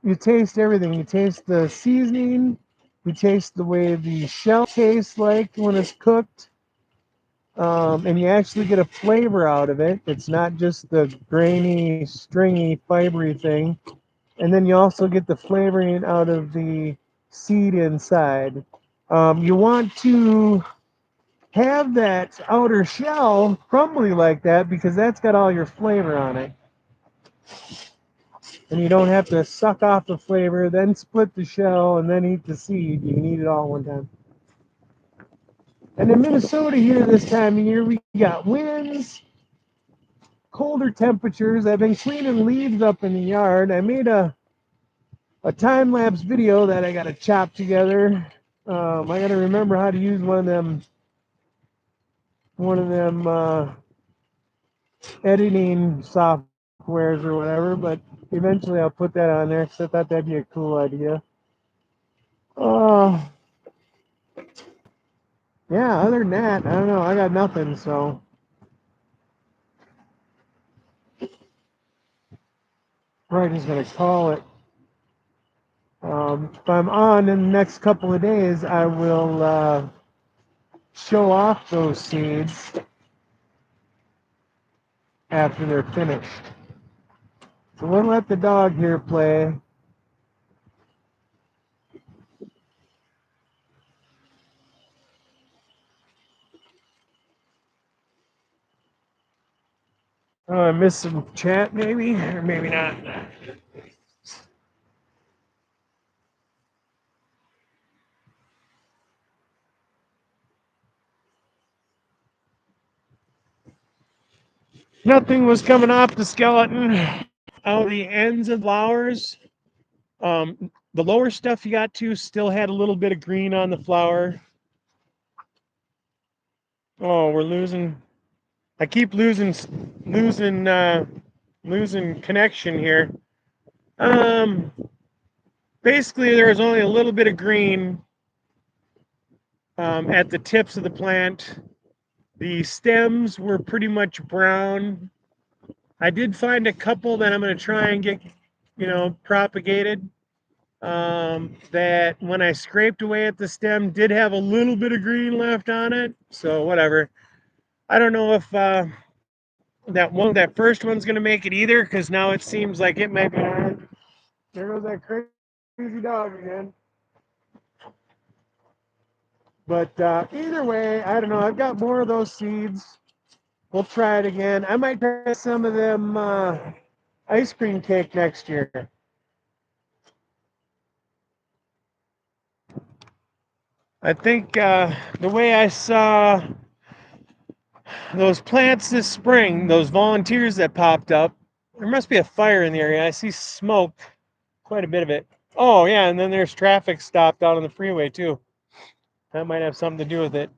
you taste everything. You taste the seasoning, you taste the way the shell tastes like when it's cooked, and you actually get a flavor out of it. It's not just the grainy, stringy, fibery thing. And then you also get the flavoring out of the seed inside. You want to have that outer shell crumbly like that because that's got all your flavor on it. And you don't have to suck off the flavor, then split the shell, and then eat the seed. You can eat it all one time. And in Minnesota here this time of year, we got winds, colder temperatures. I've been cleaning leaves up in the yard. I made a time-lapse video that I got to chop together. I got to remember how to use one of them editing softwares or whatever, but eventually I'll put that on there because I thought that'd be a cool idea. Yeah, other than that, I don't know. I got nothing, so. Right, he's going to call it. If I'm on in the next couple of days, I will show off those seeds after they're finished. So we'll let the dog here play. Oh, I missed some chat maybe, or maybe not. Nothing was coming off the skeleton. Out the ends of flowers. The lower stuff you got to still had a little bit of green on the flower. Oh, we're losing. I keep losing connection here. Basically, there was only a little bit of green at the tips of the plant. The stems were pretty much brown. I did find a couple that I'm going to try and get, propagated. That when I scraped away at the stem did have a little bit of green left on it. So whatever. I don't know if that first one's going to make it either, because now it seems like it might be on. There goes that crazy dog again. But either way, I don't know. I've got more of those seeds. We'll try it again. I might try some of them ice cream cake next year. I think the way I saw those plants this spring, those volunteers that popped up, there must be a fire in the area. I see smoke, quite a bit of it. Oh, yeah, and then there's traffic stopped out on the freeway, too. That might have something to do with it.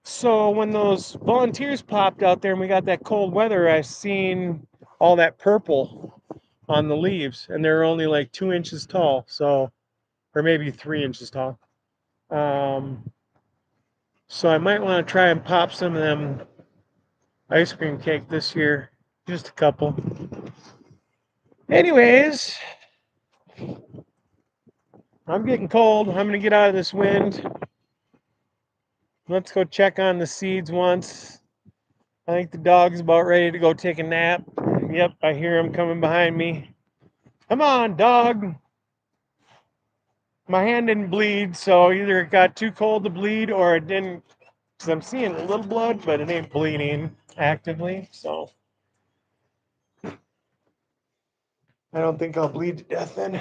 So when those volunteers popped out there and we got that cold weather, I seen all that purple on the leaves, and they're only like 2 inches tall, so, or maybe 3 inches tall. So I might want to try and pop some of them ice cream cake this year, just a couple. Anyways, I'm getting cold. I'm gonna get out of this wind. Let's go check on the seeds once. I think the dog's about ready to go take a nap. Yep, I hear him coming behind me. Come on, dog. My hand didn't bleed, so either it got too cold to bleed or it didn't, because I'm seeing a little blood, but it ain't bleeding actively, so I don't think I'll bleed to death then.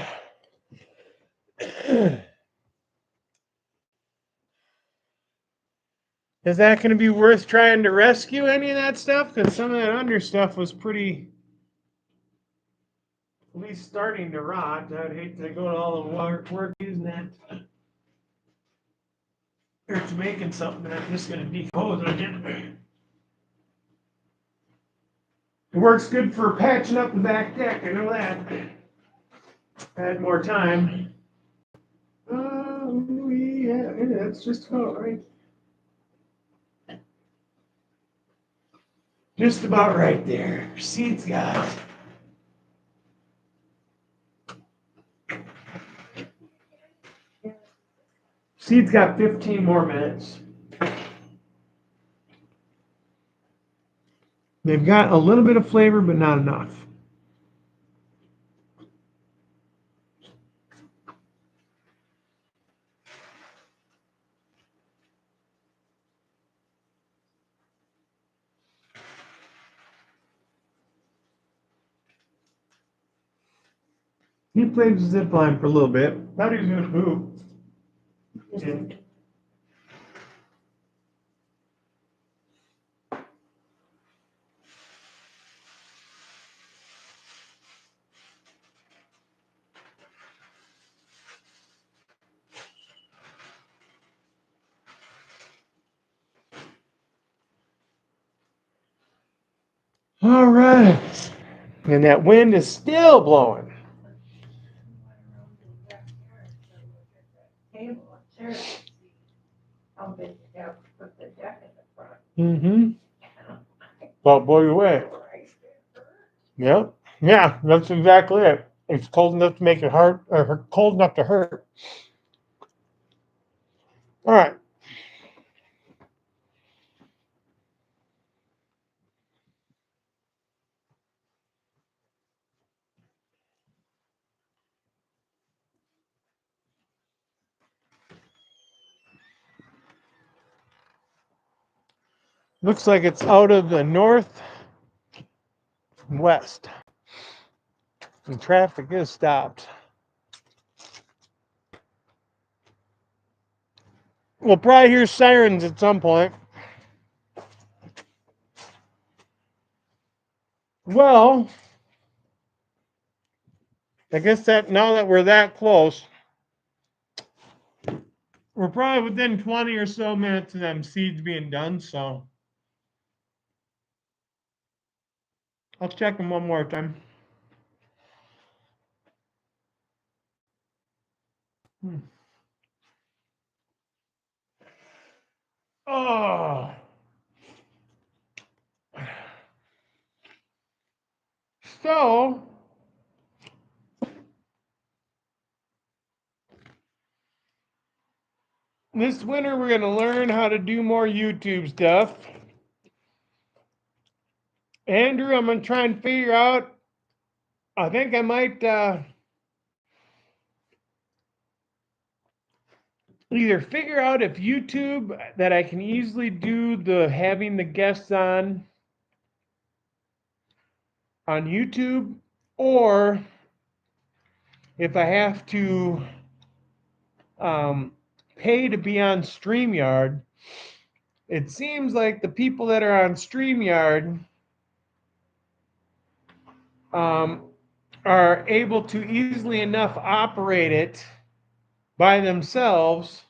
Is that going to be worth trying to rescue any of that stuff? Because some of that under stuff was pretty, at least starting to rot. I'd hate to go to all the work using that. Or it's making something that I'm just going to decompose again. It works good for patching up the back deck, I know that. If I had more time. Oh, yeah, that's just about right. Just about right there. Seeds, guys. Seeds got 15 more minutes. They've got a little bit of flavor, but not enough. He played the zip line for a little bit. Thought he was going to poop. Yeah. All right. And that wind is still blowing. Table, chair. How big you have to put the deck in the front. Mm-hmm. Well, blow you away. Yep. Yeah, that's exactly it. It's cold enough to make it hurt, or cold enough to hurt. All right. Looks like it's out of the north west. The traffic is stopped. We'll probably hear sirens at some point. Well, I guess that now that we're that close, we're probably within 20 or so minutes of them seeds being done, so I'll check them one more time. Oh. So, this winter we're going to learn how to do more YouTube stuff. Andrew, I'm going to try and figure out, I think I might either figure out if YouTube, that I can easily do the having the guests on YouTube, or if I have to pay to be on StreamYard, it seems like the people that are on StreamYard are able to easily enough operate it by themselves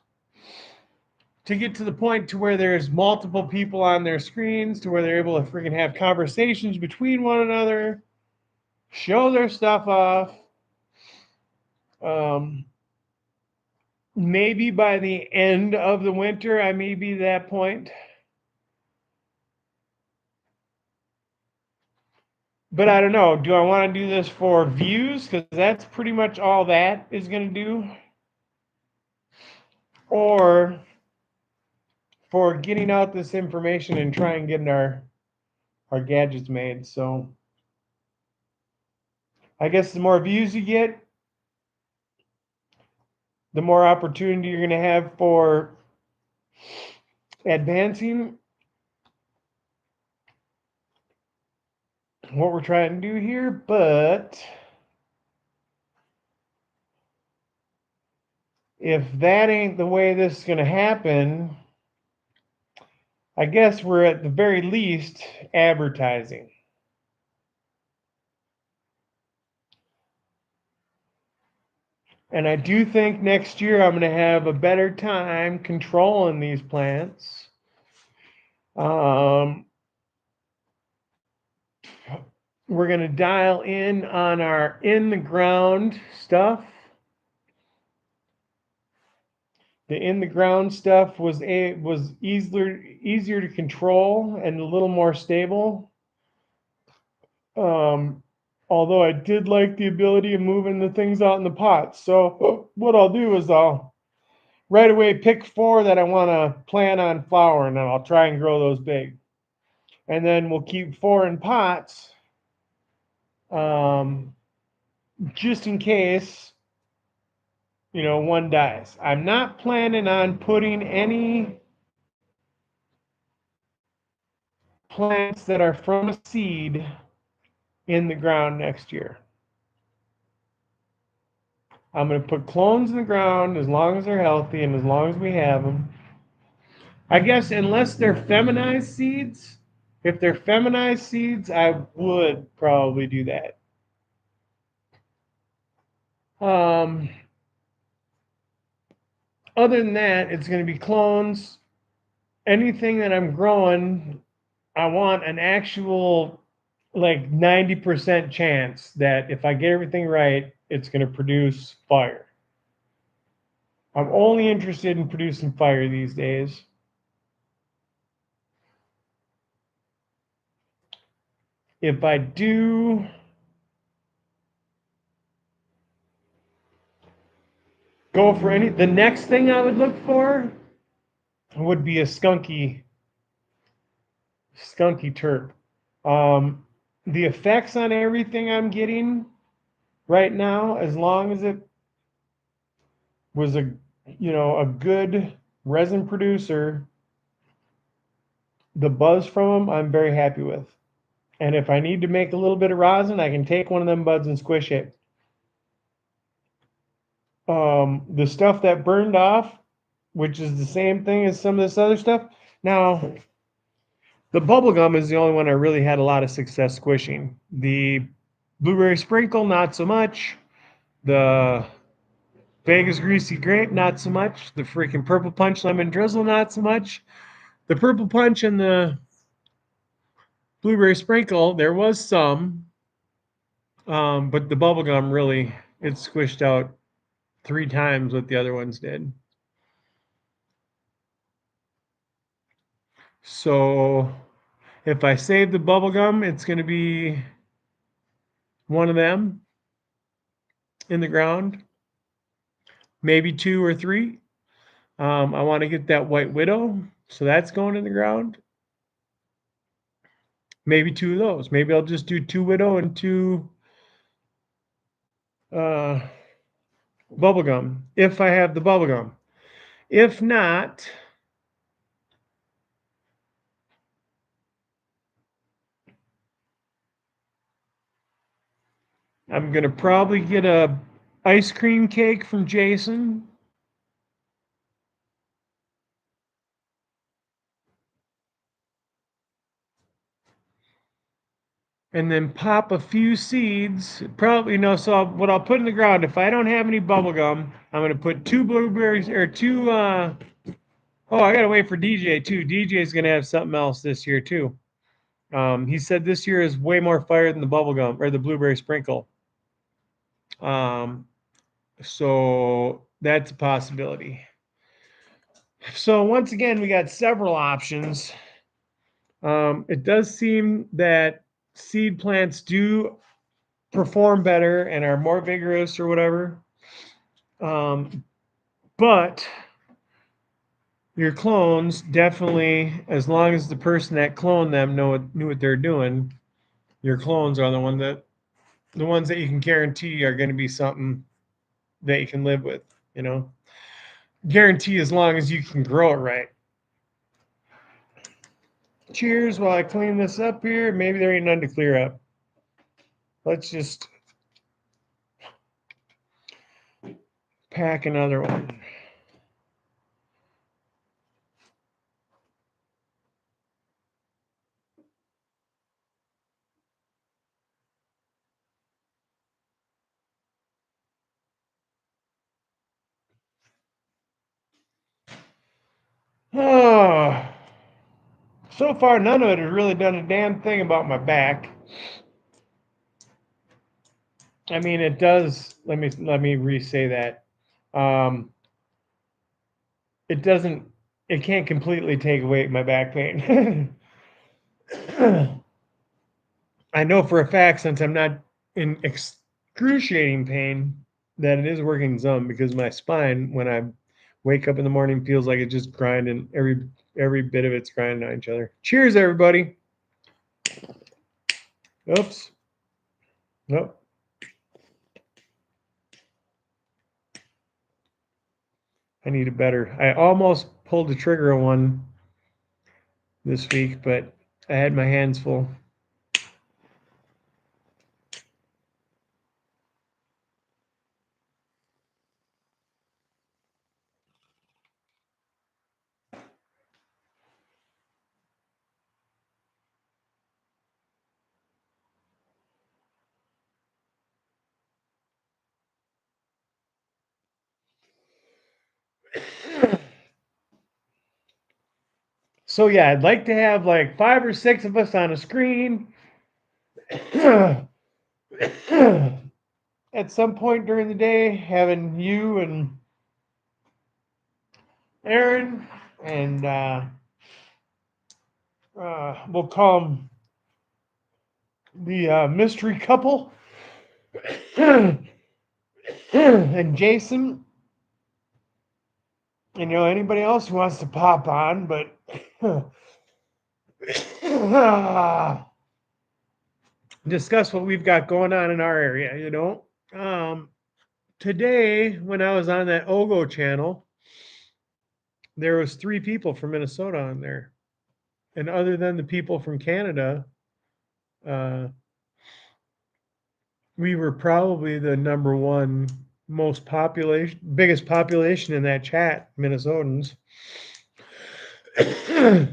to get to the point to where there's multiple people on their screens, to where they're able to freaking have conversations between one another, show their stuff off. Maybe by the end of the winter, I may be that point. But I don't know. Do I want to do this for views? Because that's pretty much all that is going to do. Or for getting out this information and trying getting our gadgets made. So I guess the more views you get, the more opportunity you're going to have for advancing what we're trying to do here. But if that ain't the way this is going to happen, I guess we're at the very least advertising. And I do think next year I'm going to have a better time controlling these plants. We're going to dial in on our in the ground stuff. The in the ground stuff was easier to control and a little more stable. Although I did like the ability of moving the things out in the pots. So what I'll do is I'll right away pick 4 that I want to plant on flowering, and I'll try and grow those big. And then we'll keep 4 in pots, just in case, one dies. I'm not planning on putting any plants that are from a seed in the ground next year. I'm going to put clones in the ground as long as they're healthy and as long as we have them. I guess unless they're feminized seeds, if they're feminized seeds, I would probably do that. Other than that, it's going to be clones. Anything that I'm growing, I want an actual 90% chance that if I get everything right, it's going to produce fire. I'm only interested in producing fire these days. If I do go for the next thing I would look for would be a skunky terp. The effects on everything I'm getting right now, as long as it was a good resin producer, the buzz from them I'm very happy with. And if I need to make a little bit of rosin, I can take one of them buds and squish it. The stuff that burned off, which is the same thing as some of this other stuff. Now, the bubblegum is the only one I really had a lot of success squishing. The blueberry sprinkle, not so much. The Vegas greasy grape, not so much. The freaking purple punch lemon drizzle, not so much. The purple punch and the blueberry sprinkle, there was some, but the bubblegum really, it squished out 3 times what the other ones did. So if I save the bubblegum, it's going to be one of them in the ground, maybe 2 or 3. I want to get that white widow, so that's going in the ground. Maybe 2 of those. Maybe I'll just do 2 widow and 2 bubblegum, if I have the bubblegum. If not, I'm going to probably get a ice cream cake from Jason. And then pop a few seeds. Probably so what I'll put in the ground, if I don't have any bubble gum, I'm gonna put 2 blueberries or 2 oh, I gotta wait for DJ too. DJ's gonna have something else this year too. He said this year is way more fire than the bubble gum or the blueberry sprinkle. So that's a possibility. So once again, we got several options. It does seem that seed plants do perform better and are more vigorous or whatever. But your clones definitely, as long as the person that cloned them knew what they're doing, your clones are the ones that you can guarantee are going to be something that you can live with. Guarantee as long as you can grow it right. Cheers while I clean this up here. Maybe there ain't none to clear up. Let's just pack another one. Oh, so far none of it has really done a damn thing about my back. I mean, it does. Let me re-say that. It doesn't. It can't completely take away my back pain. I know for a fact, since I'm not in excruciating pain, that it is working some, because my spine, when I wake up in the morning, feels like it's just grinding. Every bit of it's grinding on each other. Cheers, everybody. Oops. Nope. I need a better. I almost pulled the trigger on one this week, but I had my hands full. So yeah, I'd like to have like 5 or 6 of us on a screen at some point during the day, having you and Aaron and we'll call them the mystery couple and Jason. And anybody else who wants to pop on, but discuss what we've got going on in our area. Today, when I was on that Ogo channel, there was 3 people from Minnesota on there, and other than the people from Canada, we were probably the number 1 biggest population in that chat, Minnesotans. I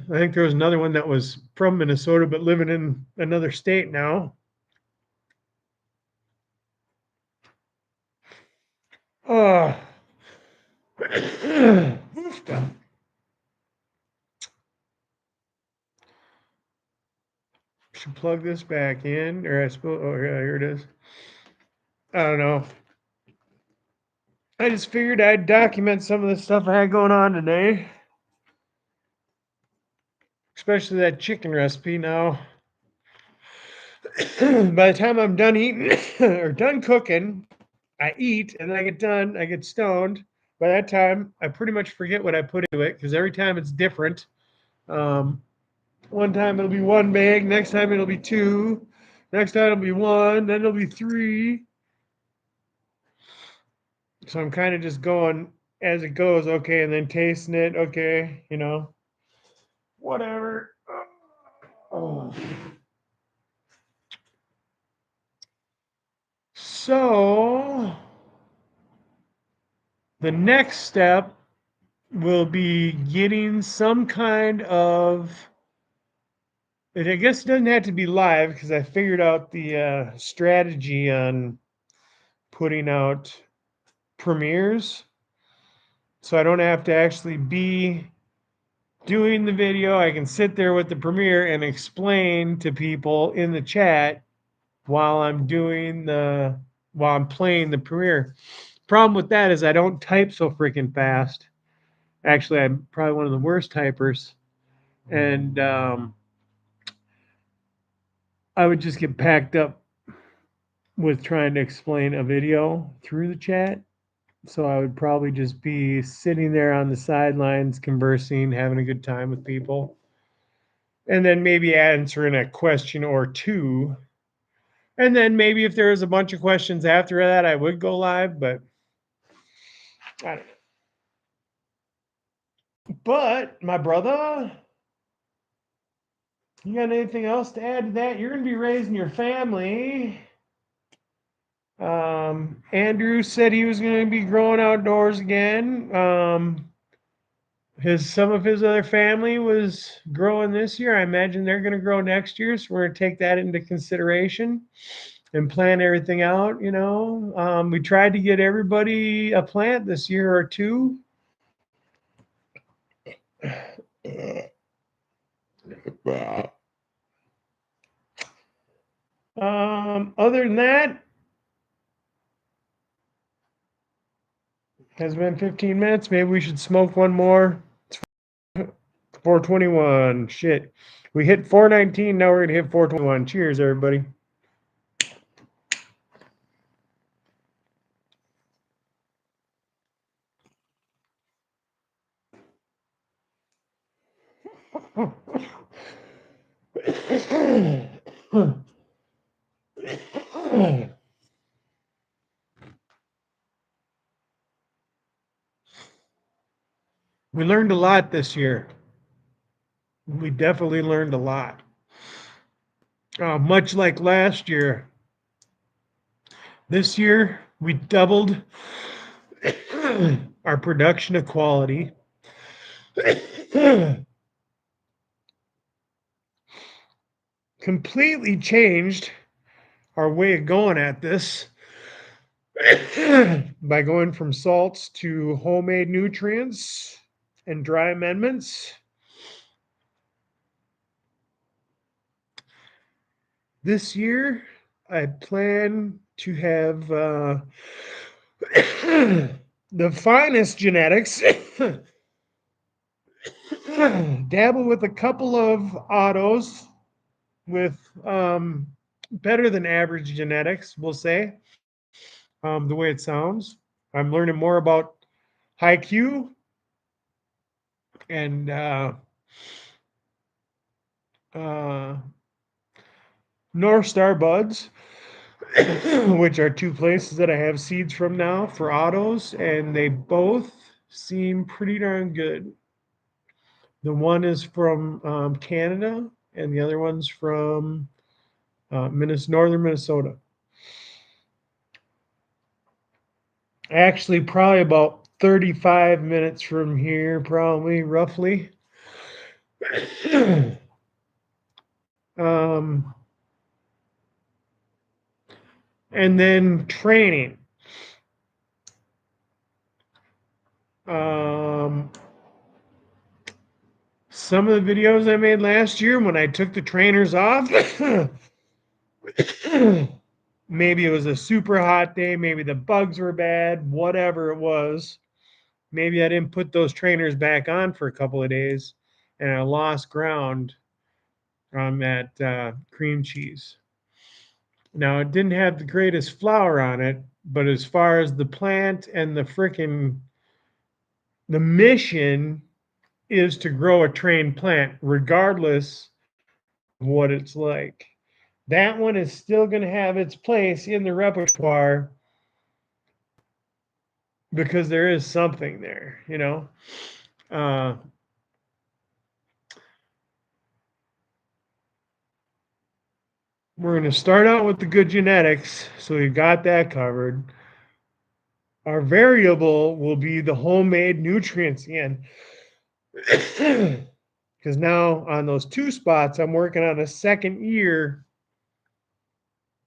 think there was another one that was from Minnesota but living in another state now. Should plug this back in, or I suppose. Oh yeah, here it is. I don't know. I just figured I'd document some of the stuff I had going on today, especially that chicken recipe. Now, by the time I'm done eating or done cooking, I eat and then I get done. I get stoned. By that time, I pretty much forget what I put into it, because every time it's different. One time it'll be 1 bag, next time it'll be 2, next time it'll be 1, then it'll be 3. So I'm kind of just going as it goes, okay, and then tasting it, okay, whatever. Oh. So The next step will be getting some kind of, and I guess it doesn't have to be live because I figured out the strategy on putting out premieres. So I don't have to actually be doing the video. I can sit there with the premiere and explain to people in the chat while I'm playing the premiere. Problem with that is I don't type so freaking fast. Actually, I'm probably one of the worst typers. And I would just get packed up with trying to explain a video through the chat. So I would probably just be sitting there on the sidelines, conversing, having a good time with people. And then maybe answering a question or two. And then maybe if there was a bunch of questions after that, I would go live, but I don't know. But my brother, you got anything else to add to that? You're going to be raising your family. Andrew said he was going to be growing outdoors again. Some of his other family was growing this year. I imagine they're going to grow next year, so we're going to take that into consideration and plan everything out. We tried to get everybody a plant this year or two. Other than that, has been 15 minutes. Maybe we should smoke one more. 421. Shit. We hit 419. Now we're going to hit 421. Cheers, everybody. We learned a lot this year. We definitely learned a lot. Much like last year, this year we doubled our production of quality. Completely changed our way of going at this by going from salts to homemade nutrients and dry amendments. This year, I plan to have the finest genetics, dabble with a couple of autos with better than average genetics, we'll say, the way it sounds. I'm learning more about HiQ and North Star Buds, which are two places that I have seeds from now for autos, and they both seem pretty darn good. The one is from Canada, and the other one's from northern Minnesota. Actually, probably about 35 minutes from here, probably, roughly. And then training. Some of the videos I made last year when I took the trainers off, maybe it was a super hot day, maybe the bugs were bad, whatever it was. Maybe I didn't put those trainers back on for a couple of days and I lost ground on that cream cheese. Now, it didn't have the greatest flour on it, but as far as the plant and the mission is to grow a trained plant, regardless of what it's like. That one is still going to have its place in the repertoire because there is something there, We're going to start out with the good genetics, so we've got that covered. Our variable will be the homemade nutrients again. Because now on those 2 spots, I'm working on a second year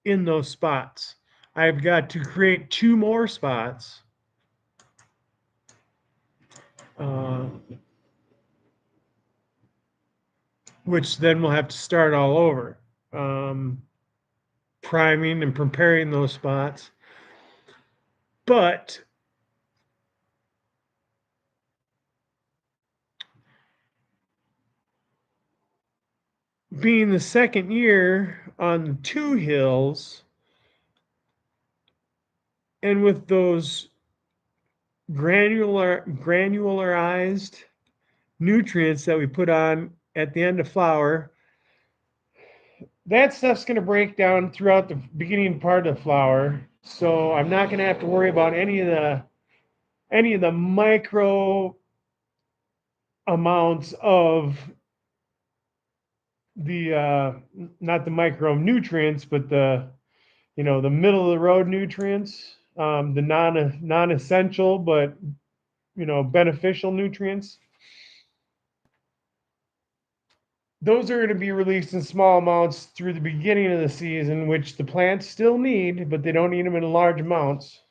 in those spots. I've got to create 2 more spots. Which then we'll have to start all over. Priming and preparing those spots. But being the second year on 2 hills, and with those granularized nutrients that we put on at the end of flower, that stuff's going to break down throughout the beginning part of the flower. So I'm not going to have to worry about any of the micro amounts of the not the micronutrients, but the the middle of the road nutrients, the non-essential but beneficial nutrients. Those are going to be released in small amounts through the beginning of the season, which the plants still need, but they don't need them in large amounts.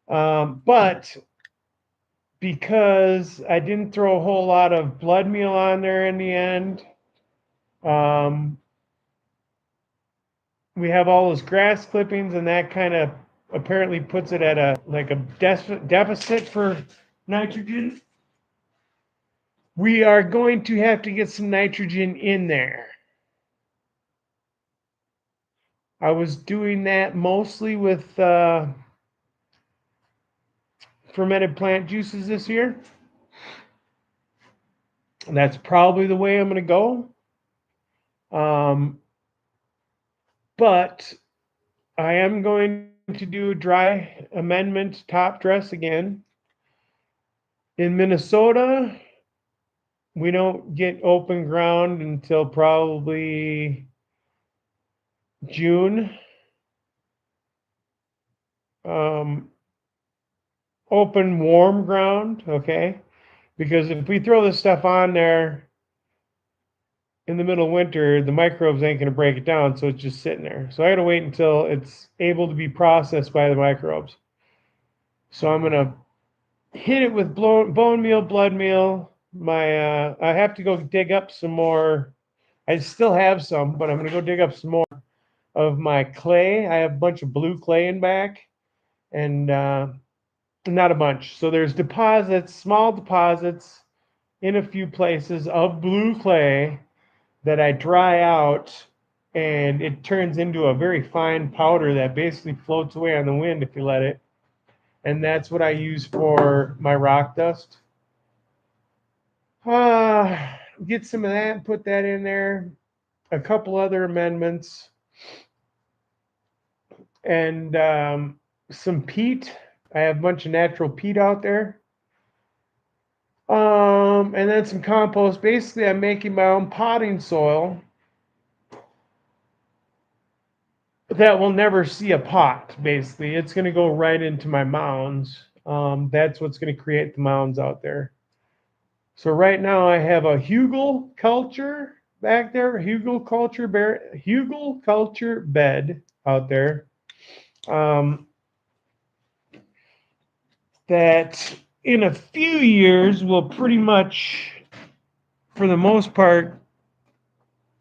But because I didn't throw a whole lot of blood meal on there in the end, we have all those grass clippings, and that kind of apparently puts it at a deficit for nitrogen. We are going to have to get some nitrogen in there. I was doing that mostly with fermented plant juices this year. And that's probably the way I'm going to go. But I am going to do a dry amendment top dress again. In Minnesota, we don't get open ground until probably June. Open warm ground, okay? Because if we throw this stuff on there in the middle of winter, the microbes ain't going to break it down, so it's just sitting there. So I got to wait until it's able to be processed by the microbes. So I'm going to hit it with bone meal, blood meal. I have to go dig up some more. I still have some, but I'm going to go dig up some more of my clay. I have a bunch of blue clay in back, and not a bunch. So there's deposits, small deposits in a few places of blue clay that I dry out, and it turns into a very fine powder that basically floats away on the wind if you let it. And that's what I use for my rock dust. Get some of that and put that in there. A couple other amendments. And some peat. I have a bunch of natural peat out there. And then some compost. Basically, I'm making my own potting soil that will never see a pot, basically. It's going to go right into my mounds. That's what's going to create the mounds out there. So right now I have a hugel culture back there, hugel culture bed out there. That in a few years will pretty much, for the most part,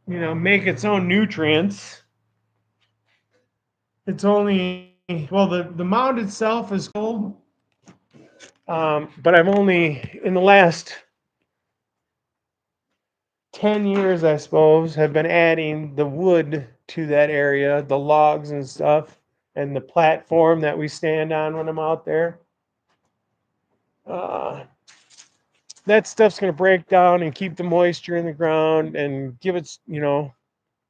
make its own nutrients. It's only, well, the mound itself is cold, but I've only, in the last 10 years, I suppose, have been adding the wood to that area, the logs and stuff, and the platform that we stand on when I'm out there. That stuff's going to break down and keep the moisture in the ground and give it,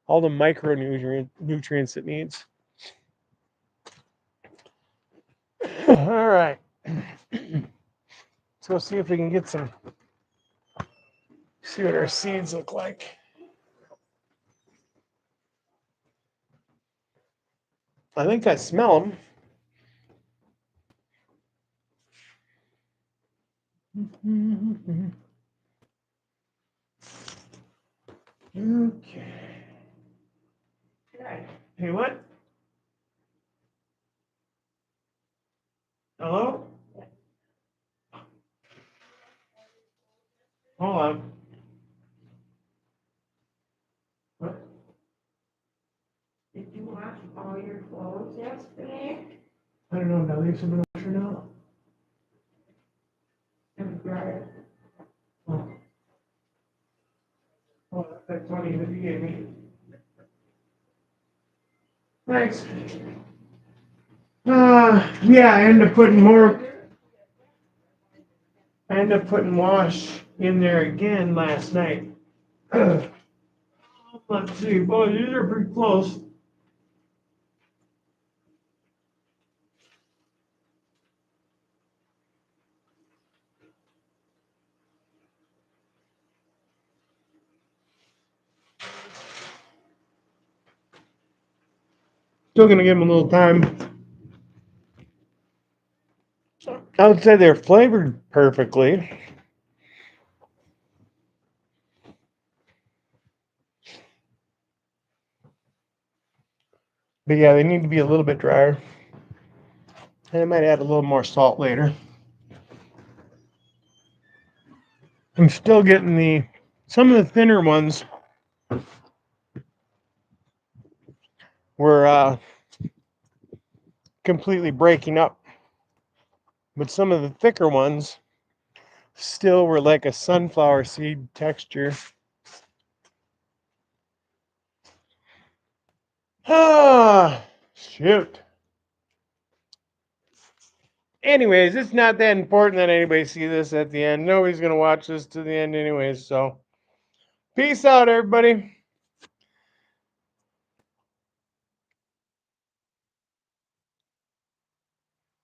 all the micronutrients it needs. All right. Let's go see if we can get see what our seeds look like. I think I smell them. Okay. Right. Hey, what? Hello? Hold on. What? Did you wash all your clothes yesterday? I don't know. Did I leave some in the washer now? In the dryer? Oh. Oh, that's funny that you gave me. Thanks. Yeah, I ended up putting more. I ended up putting wash in there again last night. Let's see, boy, these are pretty close. Still gonna give them a little time. I would say they're flavored perfectly. But yeah, they need to be a little bit drier. And I might add a little more salt later. I'm still getting some of the thinner ones were completely breaking up. But some of the thicker ones still were like a sunflower seed texture. Ah, shoot. Anyways, it's not that important that anybody see this at the end. Nobody's going to watch this to the end anyways. So peace out, everybody.